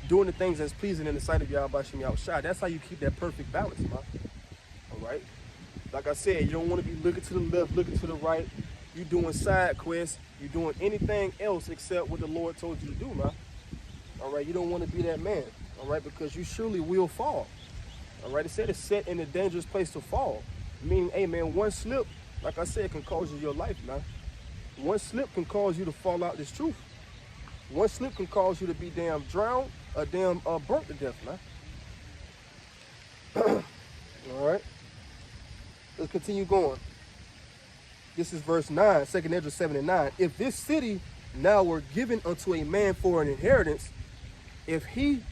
doing the things that's pleasing in the sight of Yahweh Shem Yahushua. That's how you keep that perfect balance, man. All right. Like I said, you don't want to be looking to the left, looking to the right. You doing side quests. You doing anything else except what the Lord told you to do, man. All right. You don't want to be that man. All right, because you surely will fall. All right. It said it's set in a dangerous place to fall. Meaning, hey, man, one slip, like I said, can cause you your life, man. One slip can cause you to fall out this truth. One slip can cause you to be damn drowned or damn burnt to death, man. All right. Let's continue going. This is verse 9, 2nd Ezra 7:9. If this city now were given unto a man for an inheritance, if he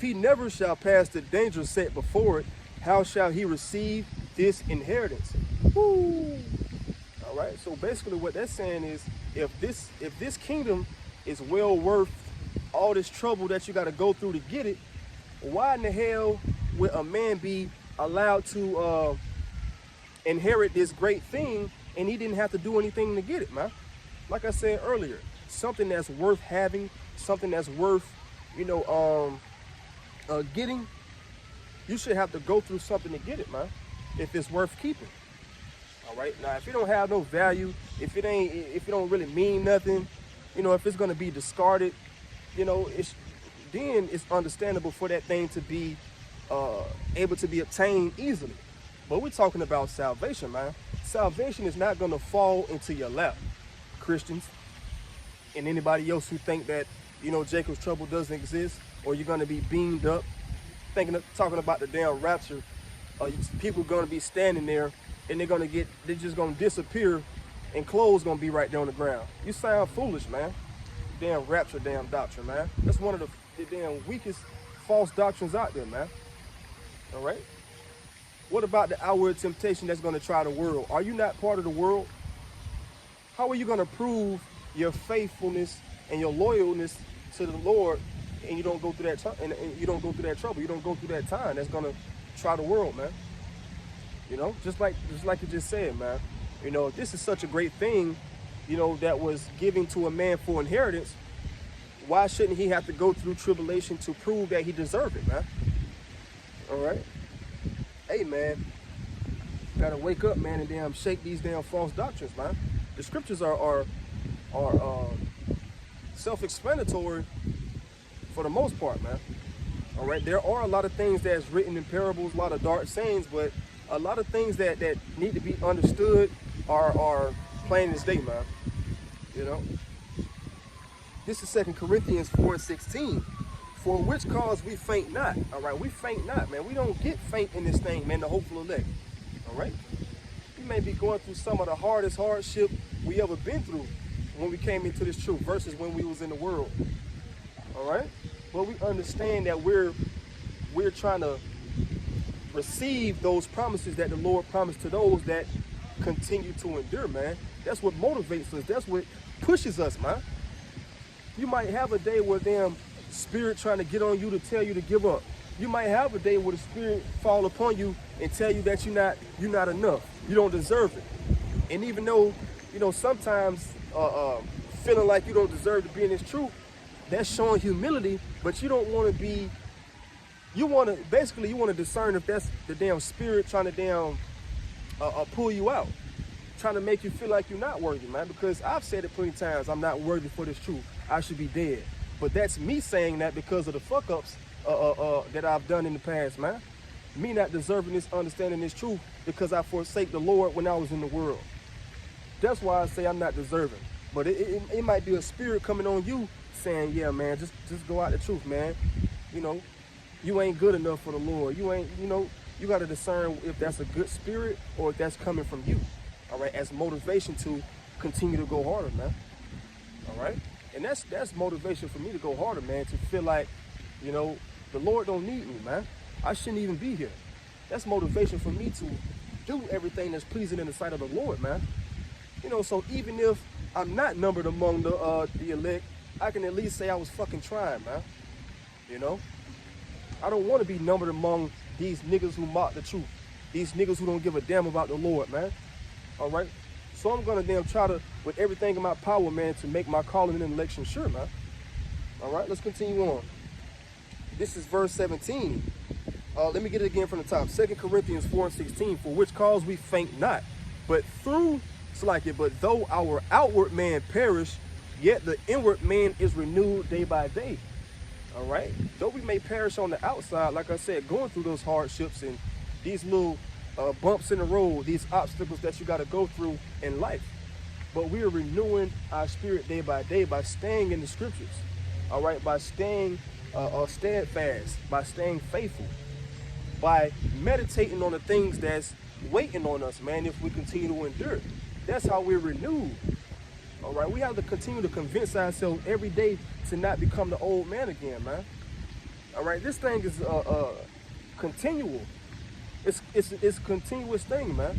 never shall pass the danger set before it, how shall he receive this inheritance? Woo. All right. So basically what that's saying is, if this kingdom is well worth all this trouble that you got to go through to get it, why in the hell would a man be allowed to inherit this great thing and he didn't have to do anything to get it, man? Like I said earlier, something that's worth having, something that's worth, getting, you should have to go through something to get it, man, if it's worth keeping. All right, now if it don't have no value, if it don't really mean nothing, if it's gonna be discarded, then it's understandable for that thing to be able to be obtained easily. But we're talking about salvation, man. Salvation is not gonna fall into your lap, Christians, and anybody else who think that Jacob's trouble doesn't exist, or you're gonna be beamed up, talking about the damn rapture. People gonna be standing there and they're just gonna disappear, and clothes gonna be right there on the ground. You sound foolish, man. Damn rapture, damn doctrine, man. That's one of the damn weakest false doctrines out there, man. All right. What about the outward temptation that's gonna try the world? Are you not part of the world? How are you gonna prove your faithfulness and your loyalness to the Lord, and you don't go through that and you don't go through that trouble, you don't go through that time that's gonna try the world, man? Just like you just said, man. This is such a great thing, that was given to a man for inheritance. Why shouldn't he have to go through tribulation to prove that he deserved it, man? All right. Hey, man, gotta wake up, man, and damn shake these damn false doctrines, man. The scriptures are self-explanatory for the most part, man. All right. There are a lot of things that's written in parables, a lot of dark sayings, but a lot of things that need to be understood are plain as day, man. This is 2 Corinthians 4:16. For which cause we faint not. All right, we faint not, man. We don't get faint in this thing, man, the hopeful elect. All right? We may be going through some of the hardest hardship we ever been through when we came into this truth versus when we was in the world. All right? But we understand that we're trying to receive those promises that the Lord promised to those that continue to endure, man. That's what motivates us. That's what pushes us, man. You might have a day where damn spirit trying to get on you to tell you to give up. You might have a day where the spirit fall upon you and tell you that you're not enough. You don't deserve it. And even though, sometimes feeling like you don't deserve to be in this truth, that's showing humility, but you don't want to be. You want to discern if that's the damn spirit trying to damn pull you out, trying to make you feel like you're not worthy, man. Because I've said it plenty of times, I'm not worthy for this truth. I should be dead. But that's me saying that because of the fuck ups that I've done in the past, man. Me not deserving this, understanding this truth because I forsake the Lord when I was in the world. That's why I say I'm not deserving. But it might be a spirit coming on you saying, yeah, man, just go out the truth, man. You ain't good enough for the Lord. You ain't, you got to discern if that's a good spirit or if that's coming from you. All right, as motivation to continue to go harder, man. All right, and that's motivation for me to go harder, man. To feel like, the Lord don't need me, man. I shouldn't even be here. That's motivation for me to do everything that's pleasing in the sight of the Lord, man. So even if I'm not numbered among the elect, I can at least say I was fucking trying, man. I don't want to be numbered among these niggas who mock the truth. These niggas who don't give a damn about the Lord, man. All right? So I'm going to damn try to, with everything in my power, man, to make my calling and election sure, man. All right? Let's continue on. This is verse 17. Let me get it again from the top. 2 Corinthians 4:16. For which cause we faint not, but though our outward man perish, yet the inward man is renewed day by day. All right. Though we may perish on the outside, like I said, going through those hardships and these little bumps in the road, these obstacles that you got to go through in life. But we are renewing our spirit day by day by staying in the scriptures. All right. By staying steadfast, by staying faithful, by meditating on the things that's waiting on us, man, if we continue to endure. That's how we're renewed. All right, we have to continue to convince ourselves every day to not become the old man again, man. All right, this thing is continual. It's a continuous thing, man.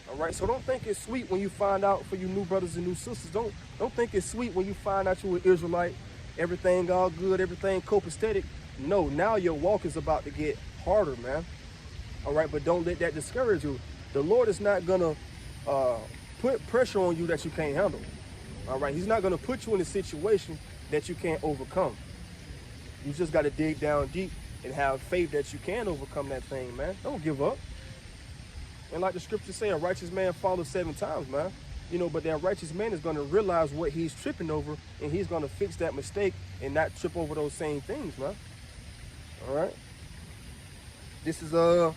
All right, so don't think it's sweet when you find out, for you new brothers and new sisters, don't think it's sweet when you find out you're an Israelite everything all good, everything copacetic. No, now your walk is about to get harder, man. All right, but don't let that discourage you. The Lord is not gonna put pressure on you that you can't handle. All right, He's not gonna put you in a situation that you can't overcome. You just got to dig down deep and have faith that you can overcome that thing, man. Don't give up. And like the scriptures say, a righteous man falls 7 times, man. You know, but that righteous man is going to realize what he's tripping over, and he's going to fix that mistake and not trip over those same things, man. All right. This is 2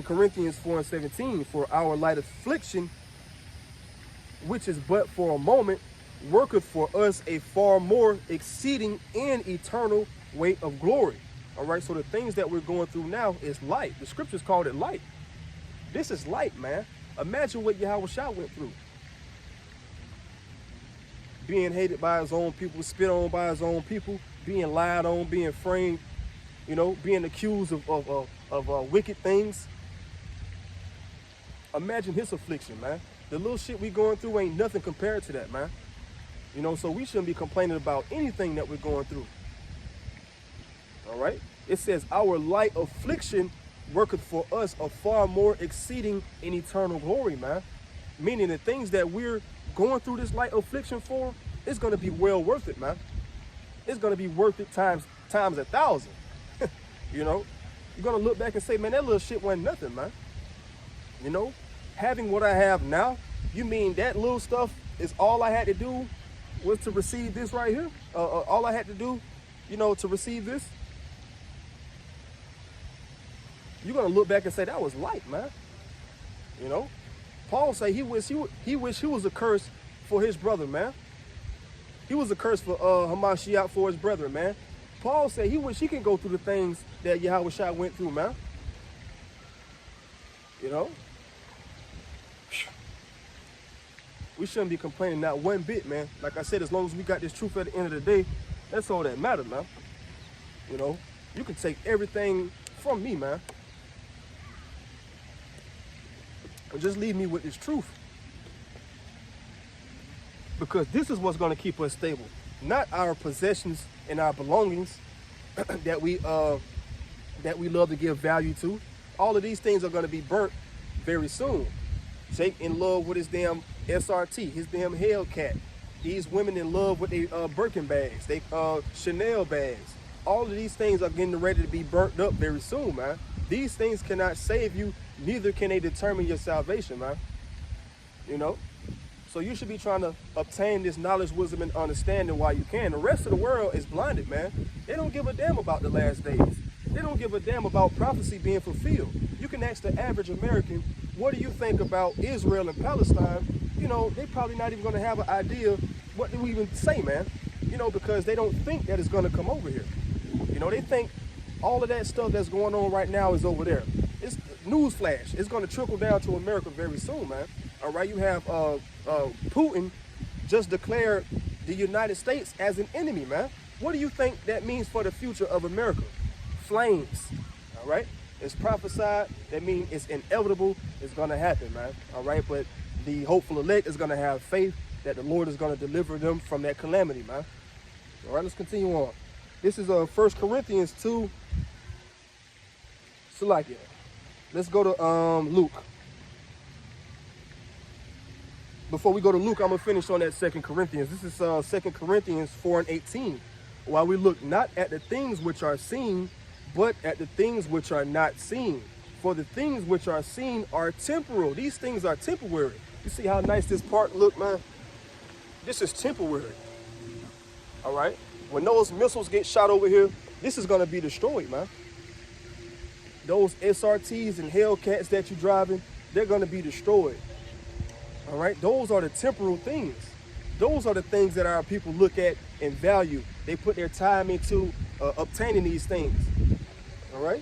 Corinthians 4:17. For our light affliction, which is but for a moment, worketh for us a far more exceeding and eternal weight of glory. All right, so the things that we're going through now is light. The scriptures called it light. This is light, man. Imagine what Yahweh went through. Being hated by his own people, spit on by his own people, being lied on, being framed, you know, being accused of wicked things. Imagine his affliction, man. The little shit we going through ain't nothing compared to that, man. You know, so we shouldn't be complaining about anything that we're going through. All right? It says, our light affliction worketh for us a far more exceeding and eternal glory, man. Meaning the things that we're going through this light affliction for, it's going to be well worth it, man. It's going to be worth it times 1,000. You know? You're going to look back and say, man, that little shit wasn't nothing, man. You know? Having what I have now, you mean that little stuff is all I had to do was to receive this right here? All I had to do, you know, to receive this? You're going to look back and say, that was light, man. You know? Paul say he wished he was a curse for his brother, man. He was a curse for Hamashiach for his brethren, man. Paul said he wish he can go through the things that Yahweh went through, man. You know? We shouldn't be complaining not one bit, man. Like I said, as long as we got this truth at the end of the day, that's all that matters, man. You know? You can take everything from me, man. And just leave me with this truth. Because this is what's going to keep us stable. Not our possessions and our belongings that we love to give value to. All of these things are going to be burnt very soon. Jake in love with his damn SRT, his damn Hellcat. These women in love with their Birkin bags, they Chanel bags. All of these things are getting ready to be burnt up very soon, man. These things cannot save you, neither can they determine your salvation, man. You know? So you should be trying to obtain this knowledge, wisdom, and understanding while you can. The rest of the world is blinded, man. They don't give a damn about the last days. They don't give a damn about prophecy being fulfilled. You can ask the average American, what do you think about Israel and Palestine? You know, they probably not even going to have an idea what do we even say, man. You know, because they don't think that it's going to come over here. You know, they think all of that stuff that's going on right now is over there. It's newsflash. It's going to trickle down to America very soon, man. All right, you have Putin just declared the United States as an enemy, man. What do you think that means for the future of America? Flames, all right? It's prophesied. That means it's inevitable. It's going to happen, man, all right? But the hopeful elect is going to have faith that the Lord is going to deliver them from that calamity, man. All right, let's continue on. This is 1 Corinthians 2. Salakia. Let's go to Luke. Before we go to Luke, I'm going to finish on that 2 Corinthians. This is 2 Corinthians 4:18. While we look not at the things which are seen, but at the things which are not seen. For the things which are seen are temporal. These things are temporary. You see how nice this park look, man? This is temporary. All right? When those missiles get shot over here, this is going to be destroyed, man. Those SRTs and Hellcats that you're driving, they're going to be destroyed. All right? Those are the temporal things. Those are the things that our people look at and value. They put their time into obtaining these things. All right?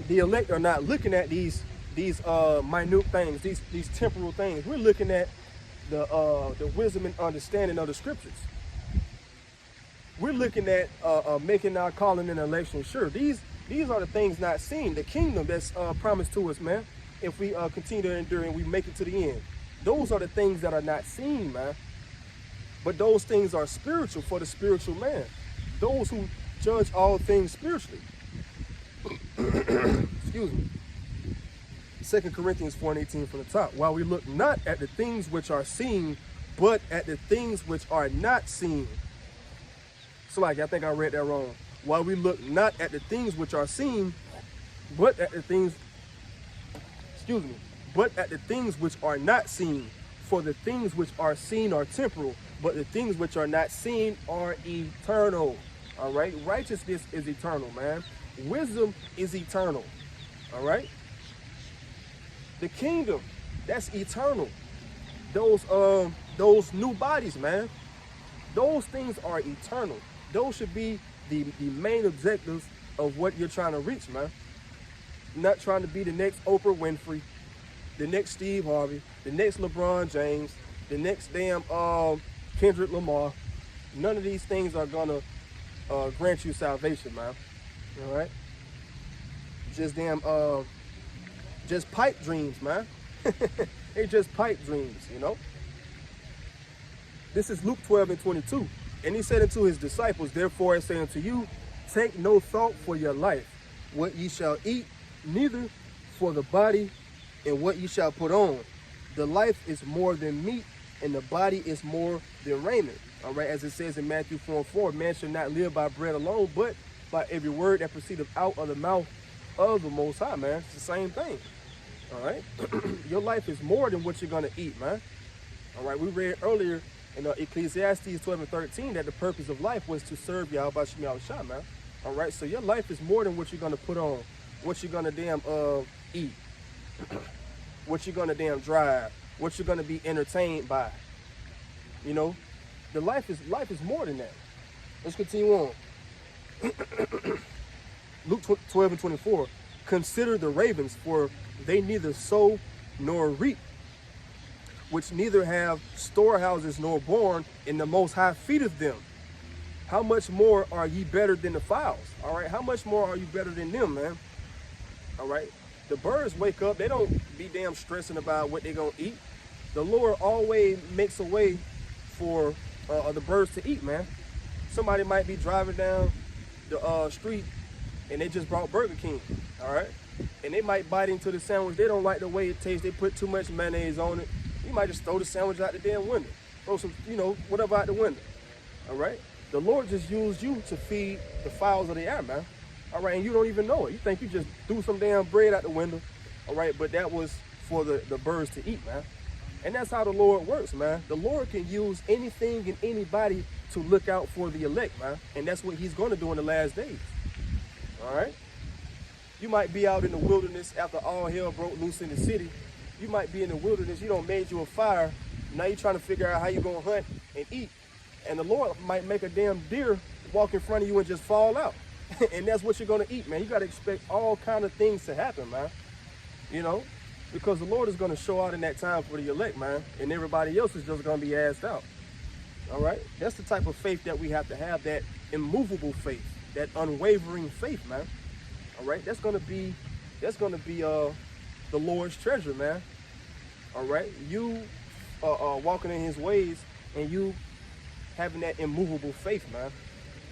The elect are not looking at these minute things, these temporal things. We're looking at the wisdom and understanding of the scriptures. We're looking at making our calling and election sure. These are the things not seen. The kingdom that's promised to us, man. If we continue to endure and we make it to the end. Those are the things that are not seen, man. But those things are spiritual for the spiritual man. Those who judge all things spiritually. Excuse me. 2 Corinthians 4:18 from the top. While we look not at the things which are seen, but at the things which are not seen. So like, I think I read that wrong. While we look not at the things which are seen, but at the things, excuse me, but at the things which are not seen. For the things which are seen are temporal, but the things which are not seen are eternal. All right? Righteousness is eternal, man. Wisdom is eternal. All right? The kingdom, that's eternal. Those new bodies, man, those things are eternal. Those should be the main objectives of what you're trying to reach, man. Not trying to be the next Oprah Winfrey, the next Steve Harvey, the next LeBron James, the next damn Kendrick Lamar. None of these things are gonna grant you salvation, man. All right? Just damn, just pipe dreams, man. They just pipe dreams, you know? This is Luke 12:22. And he said unto his disciples, therefore I say unto you, take no thought for your life, what ye shall eat, neither for the body and what ye shall put on. The life is more than meat, and the body is more than raiment. All right, as it says in Matthew 4:4, man shall not live by bread alone, but by every word that proceedeth out of the mouth of the Most High, man. It's the same thing. All right, your life is more than what you're gonna eat, man. All right, we read earlier in Ecclesiastes 12:13 that the purpose of life was to serve Yahweh Shem Yahushua, man. All right, so your life is more than what you're gonna put on, what you're gonna damn eat, what you're gonna damn drive, what you're gonna be entertained by. You know, the life is more than that. Let's continue on. Luke 12:24. Consider the ravens, for they neither sow nor reap, which neither have storehouses nor barn, and the Most High feedeth them. How much more are ye better than the fowls? All right, how much more are you better than them, man? All right, the birds wake up, they don't be damn stressing about what they're gonna eat. The Lord always makes a way for the birds to eat, man. Somebody might be driving down the street and they just brought Burger King, all right? And they might bite into the sandwich. They don't like the way it tastes. They put too much mayonnaise on it. You might just throw the sandwich out the damn window. Throw some, you know, whatever out the window, all right? The Lord just used you to feed the fowls of the air, man. All right, and you don't even know it. You think you just threw some damn bread out the window, all right? But that was for the birds to eat, man. And that's how the Lord works, man. The Lord can use anything and anybody to look out for the elect, man. And that's what he's going to do in the last days, all right? You might be out in the wilderness after all hell broke loose in the city. You might be in the wilderness. You don't made you a fire. Now you're trying to figure out how you're going to hunt and eat. And the Lord might make a damn deer walk in front of you and just fall out. And that's what you're going to eat, man. You got to expect all kind of things to happen, man. You know, because the Lord is going to show out in that time for the elect, man. And everybody else is just going to be asked out. All right? That's the type of faith that we have to have, that immovable faith, that unwavering faith, man. All right? That's going to be the Lord's treasure, man. All right? You walking in his ways and you having that immovable faith, man.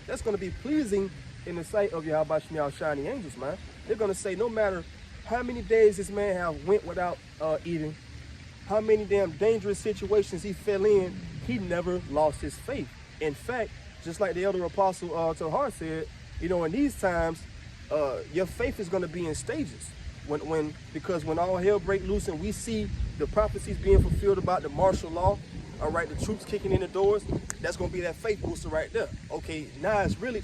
That's going to be pleasing in the sight of Yahweh Shem Yahushua and the angels, man. They're going to say, no matter how many days this man have went without eating, how many damn dangerous situations he fell in, he never lost his faith. In fact, just like the elder apostle Tahar said, you know, in these times, your faith is going to be in stages. Because when all hell break loose and we see the prophecies being fulfilled about the martial law, all right, the troops kicking in the doors, that's going to be that faith booster right there. Okay, now it's really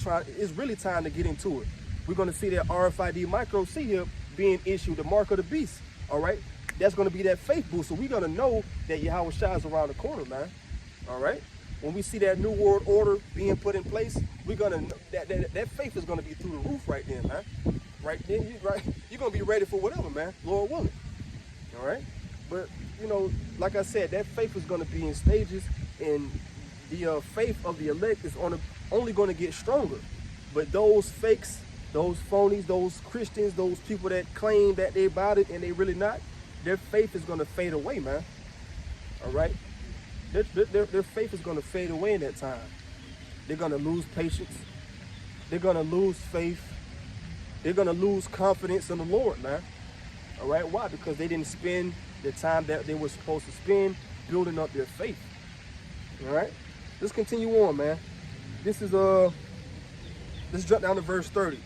time to get into it. We're going to see that RFID micro chip being issued, the mark of the beast, all right? That's going to be that faith booster. We're going to know that Yahweh Shai is around the corner, man, all right? When we see that new world order being put in place, we're going to know that faith is going to be through the roof right then, man. Right then, you're going to be ready for whatever, man, Lord willing, all right? But, you know, like I said, that faith is going to be in stages, and the faith of the elect is only going to get stronger. But those fakes, those phonies, those Christians, those people that claim that they about it and they really not, their faith is going to fade away, man. All right? their faith is going to fade away in that time. They're going to lose patience. They're going to lose faith. They're going to lose confidence in the Lord, man. All right, why? Because they didn't spend the time that they were supposed to spend building up their faith. All right, let's continue on, man. This is let's jump down to verse 30.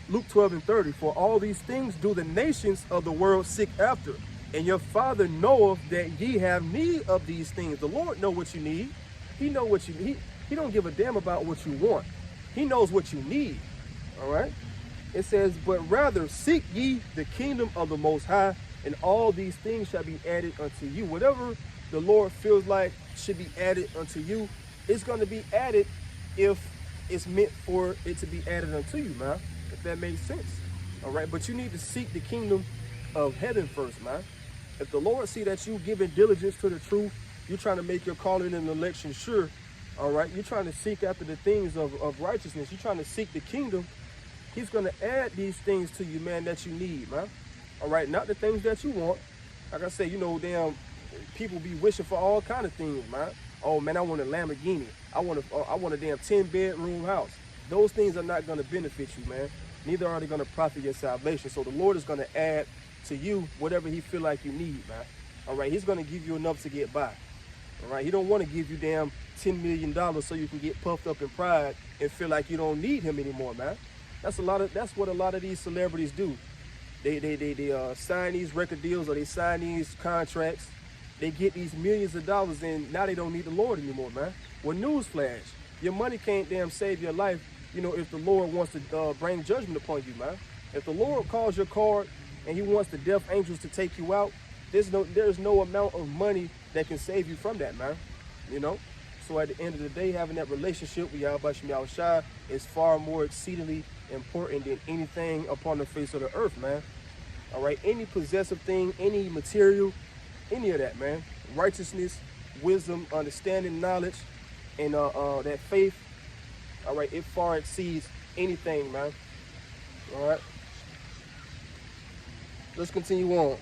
Luke 12:30. For all these things do the nations of the world seek after, and your Father knoweth that ye have need of these things. The Lord know what you need. He know what you need. He don't give a damn about what you want. He knows what you need. All right. It says, but rather seek ye the kingdom of the Most High, and all these things shall be added unto you. Whatever the Lord feels like should be added unto you, it's going to be added if it's meant for it to be added unto you, man. If that makes sense. All right. But you need to seek the kingdom of heaven first, man. If the Lord see that you giving diligence to the truth, you're trying to make your calling and election sure. All right. You're trying to seek after the things of righteousness. You're trying to seek the kingdom. He's going to add these things to you, man, that you need, man. All right, not the things that you want. Like I say, you know, damn, people be wishing for all kind of things, man. Oh, man, I want a Lamborghini. I want a damn 10-bedroom house. Those things are not going to benefit you, man. Neither are they going to profit your salvation. So the Lord is going to add to you whatever he feel like you need, man. All right, he's going to give you enough to get by. All right, he don't want to give you damn $10 million so you can get puffed up in pride and feel like you don't need him anymore, man. That's what a lot of these celebrities do. They sign these record deals, or they sign these contracts. They get these millions of dollars, and now they don't need the Lord anymore, man. Well, newsflash, your money can't damn save your life, you know, if the Lord wants to bring judgment upon you, man. If the Lord calls your card and he wants the death angels to take you out, there's no amount of money that can save you from that, man. You know? So at the end of the day, having that relationship with Yahweh Shem Yahushua is far more exceedingly important than anything upon the face of the earth, man. All right, any possessive thing, any material, any of that, man. Righteousness, wisdom, understanding, knowledge, and that faith, all right, it far exceeds anything, man. All right, let's continue on.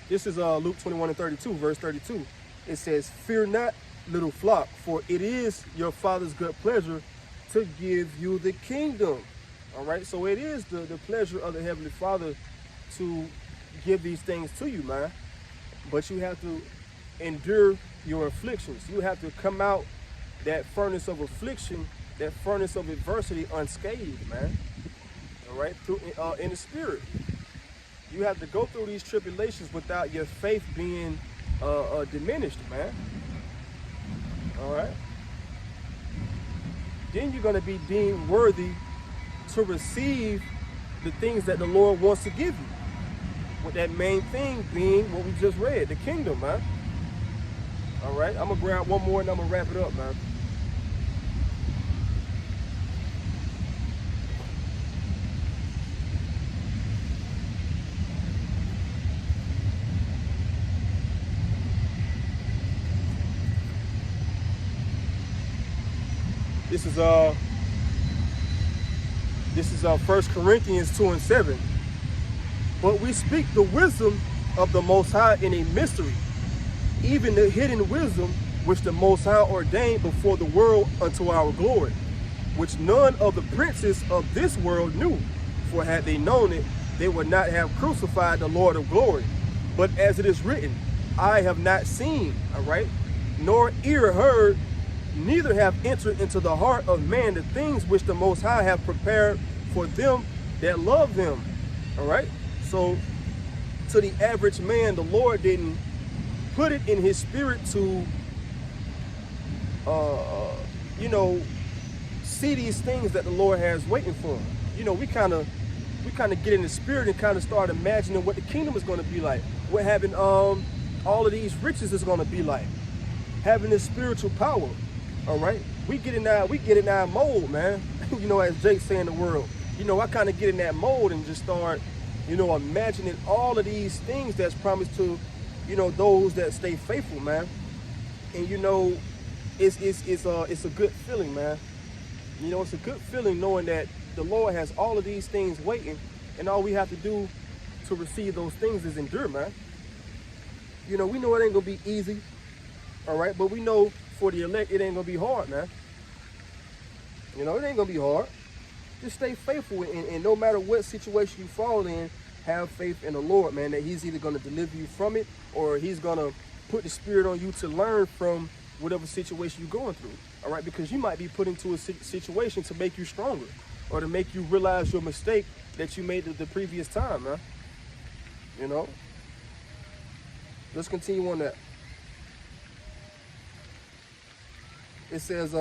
This is Luke 21:32, verse 32. It says, fear not, little flock, for it is your Father's good pleasure to give you the kingdom. All right, so it is the pleasure of the Heavenly Father to give these things to you, man. But you have to endure your afflictions. You have to come out that furnace of affliction, that furnace of adversity unscathed, man. All right, through in the spirit. You have to go through these tribulations without your faith being diminished, man. All right. Then you're going to be deemed worthy to receive the things that the Lord wants to give you. With that main thing being what we just read, the kingdom, man. All right. I'm going to grab one more and I'm going to wrap it up, man. This is 1 Corinthians 2:7. But we speak the wisdom of the Most High in a mystery, even the hidden wisdom which the Most High ordained before the world unto our glory, which none of the princes of this world knew. For had they known it, they would not have crucified the Lord of glory. But as it is written, I have not seen, all right, nor ear heard, neither have entered into the heart of man the things which the Most High have prepared for them that love them. All right. So to the average man, the Lord didn't put it in his spirit to, you know, see these things that the Lord has waiting for him. You know, we kind of get in the spirit and kind of start imagining what the kingdom is going to be like, what having all of these riches is going to be like, having this spiritual power. All right, we get in our mold, man. You know, as Jake say in the world, you know, I kind of get in that mold and just start, you know, imagining all of these things that's promised to, you know, those that stay faithful, man. And you know, it's a good feeling, man. You know, it's a good feeling knowing that the Lord has all of these things waiting, and all we have to do to receive those things is endure, man. You know, we know it ain't gonna be easy, all right? But we know for the elect, it ain't gonna be hard, man. You know, it ain't gonna be hard. Just stay faithful, and no matter what situation you fall in, have faith in the Lord, man, that he's either gonna deliver you from it, or he's gonna put the spirit on you to learn from whatever situation you're going through, all right? Because you might be put into a situation to make you stronger, or to make you realize your mistake that you made the previous time, man. You know? Let's continue on that. It says,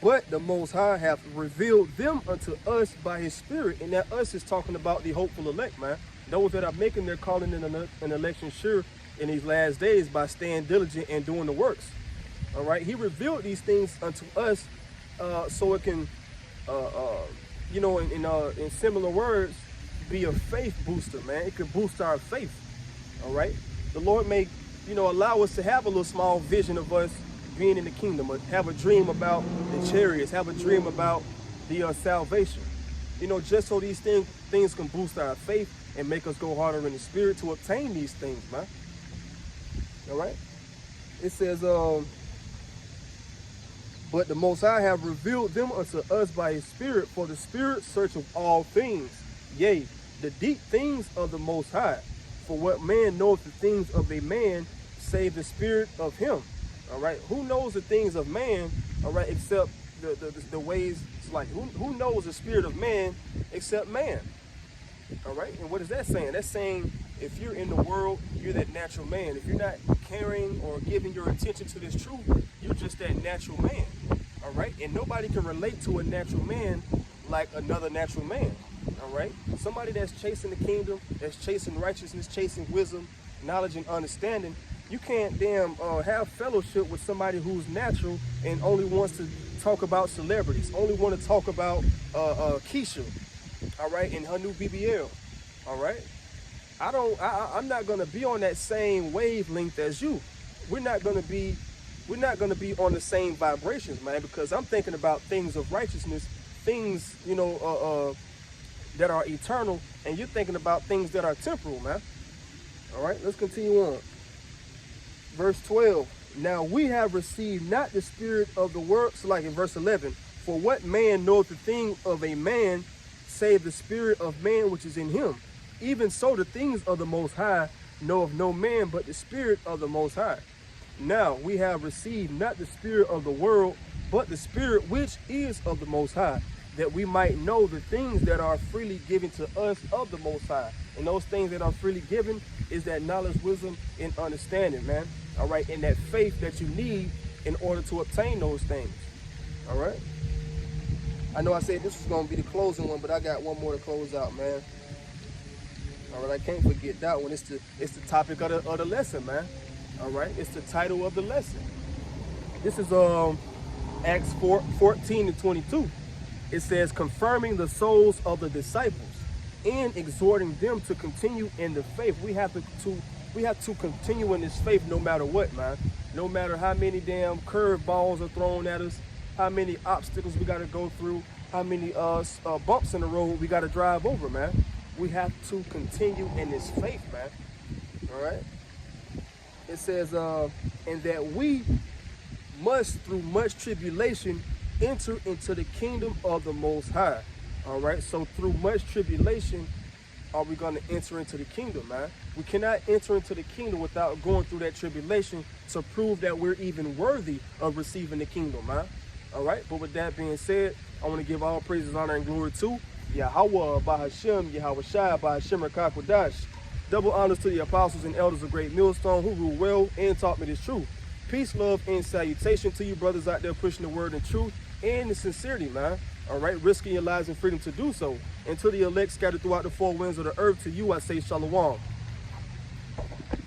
but the Most High hath revealed them unto us by his Spirit. And that us is talking about the hopeful elect, man. Those that are making their calling in an election sure in these last days by staying diligent and doing the works. All right? He revealed these things unto us so it can, you know, in similar words, be a faith booster, man. It can boost our faith. All right? The Lord may, you know, allow us to have a little small vision of us being in the kingdom, or have a dream about the chariots, have a dream about the salvation. You know, just so these things can boost our faith and make us go harder in the spirit to obtain these things, man. All right? It says, but the Most High have revealed them unto us by his Spirit, for the Spirit searcheth all things, yea, the deep things of the Most High. For what man knoweth the things of a man, save the spirit of him. All right, who knows the things of man, all right, except the ways, it's like, who knows the spirit of man except man? All right, and what is that saying? That's saying if you're in the world, you're that natural man. If you're not caring or giving your attention to this truth, you're just that natural man. All right, and nobody can relate to a natural man like another natural man. All right, somebody that's chasing the kingdom, that's chasing righteousness, chasing wisdom, knowledge, and understanding. You can't have fellowship with somebody who's natural and only wants to talk about celebrities, only want to talk about Keisha, all right, and her new BBL, all right. I'm not gonna be on that same wavelength as you. We're not gonna be on the same vibrations, man, because I'm thinking about things of righteousness, things, you know, that are eternal, and you're thinking about things that are temporal, man. All right, let's continue on. Verse 12, now we have received not the spirit of the world, so like in verse 11, for what man knoweth the thing of a man, save the spirit of man which is in him? Even so the things of the Most High know of no man but the Spirit of the Most High. Now we have received not the spirit of the world, but the Spirit which is of the Most High, that we might know the things that are freely given to us of the Most High. And those things that are freely given is that knowledge, wisdom, and understanding, man. All right, and that faith that you need in order to obtain those things. All right. I know I said this was going to be the closing one, but I got one more to close out, man. All right, I can't forget that one. It's the topic of the lesson, man. All right, it's the title of the lesson. This is Acts 14:22. It says, confirming the souls of the disciples and exhorting them to continue in the faith. We have to continue in this faith no matter what, man. No matter how many damn curveballs are thrown at us, how many obstacles we got to go through, how many bumps in the road we got to drive over, man. We have to continue in this faith, man. All right. It says, and that we must, through much tribulation, enter into the kingdom of the Most High. All right. So through much tribulation, are we going to enter into the kingdom, man? We cannot enter into the kingdom without going through that tribulation to prove that we're even worthy of receiving the kingdom, man. All right. But with that being said, I want to give all praises, honor, and glory to Yahweh, Bahashem, Yahweh Shai, Bahashem, Rakakwadash. Double honors to the apostles and elders of Great Millstone who rule well and taught me this truth. Peace, love, and salutation to you brothers out there pushing the word and truth and the sincerity, man. All right, risking your lives and freedom to do so. And to the elect scattered throughout the four winds of the earth, to you I say shalom.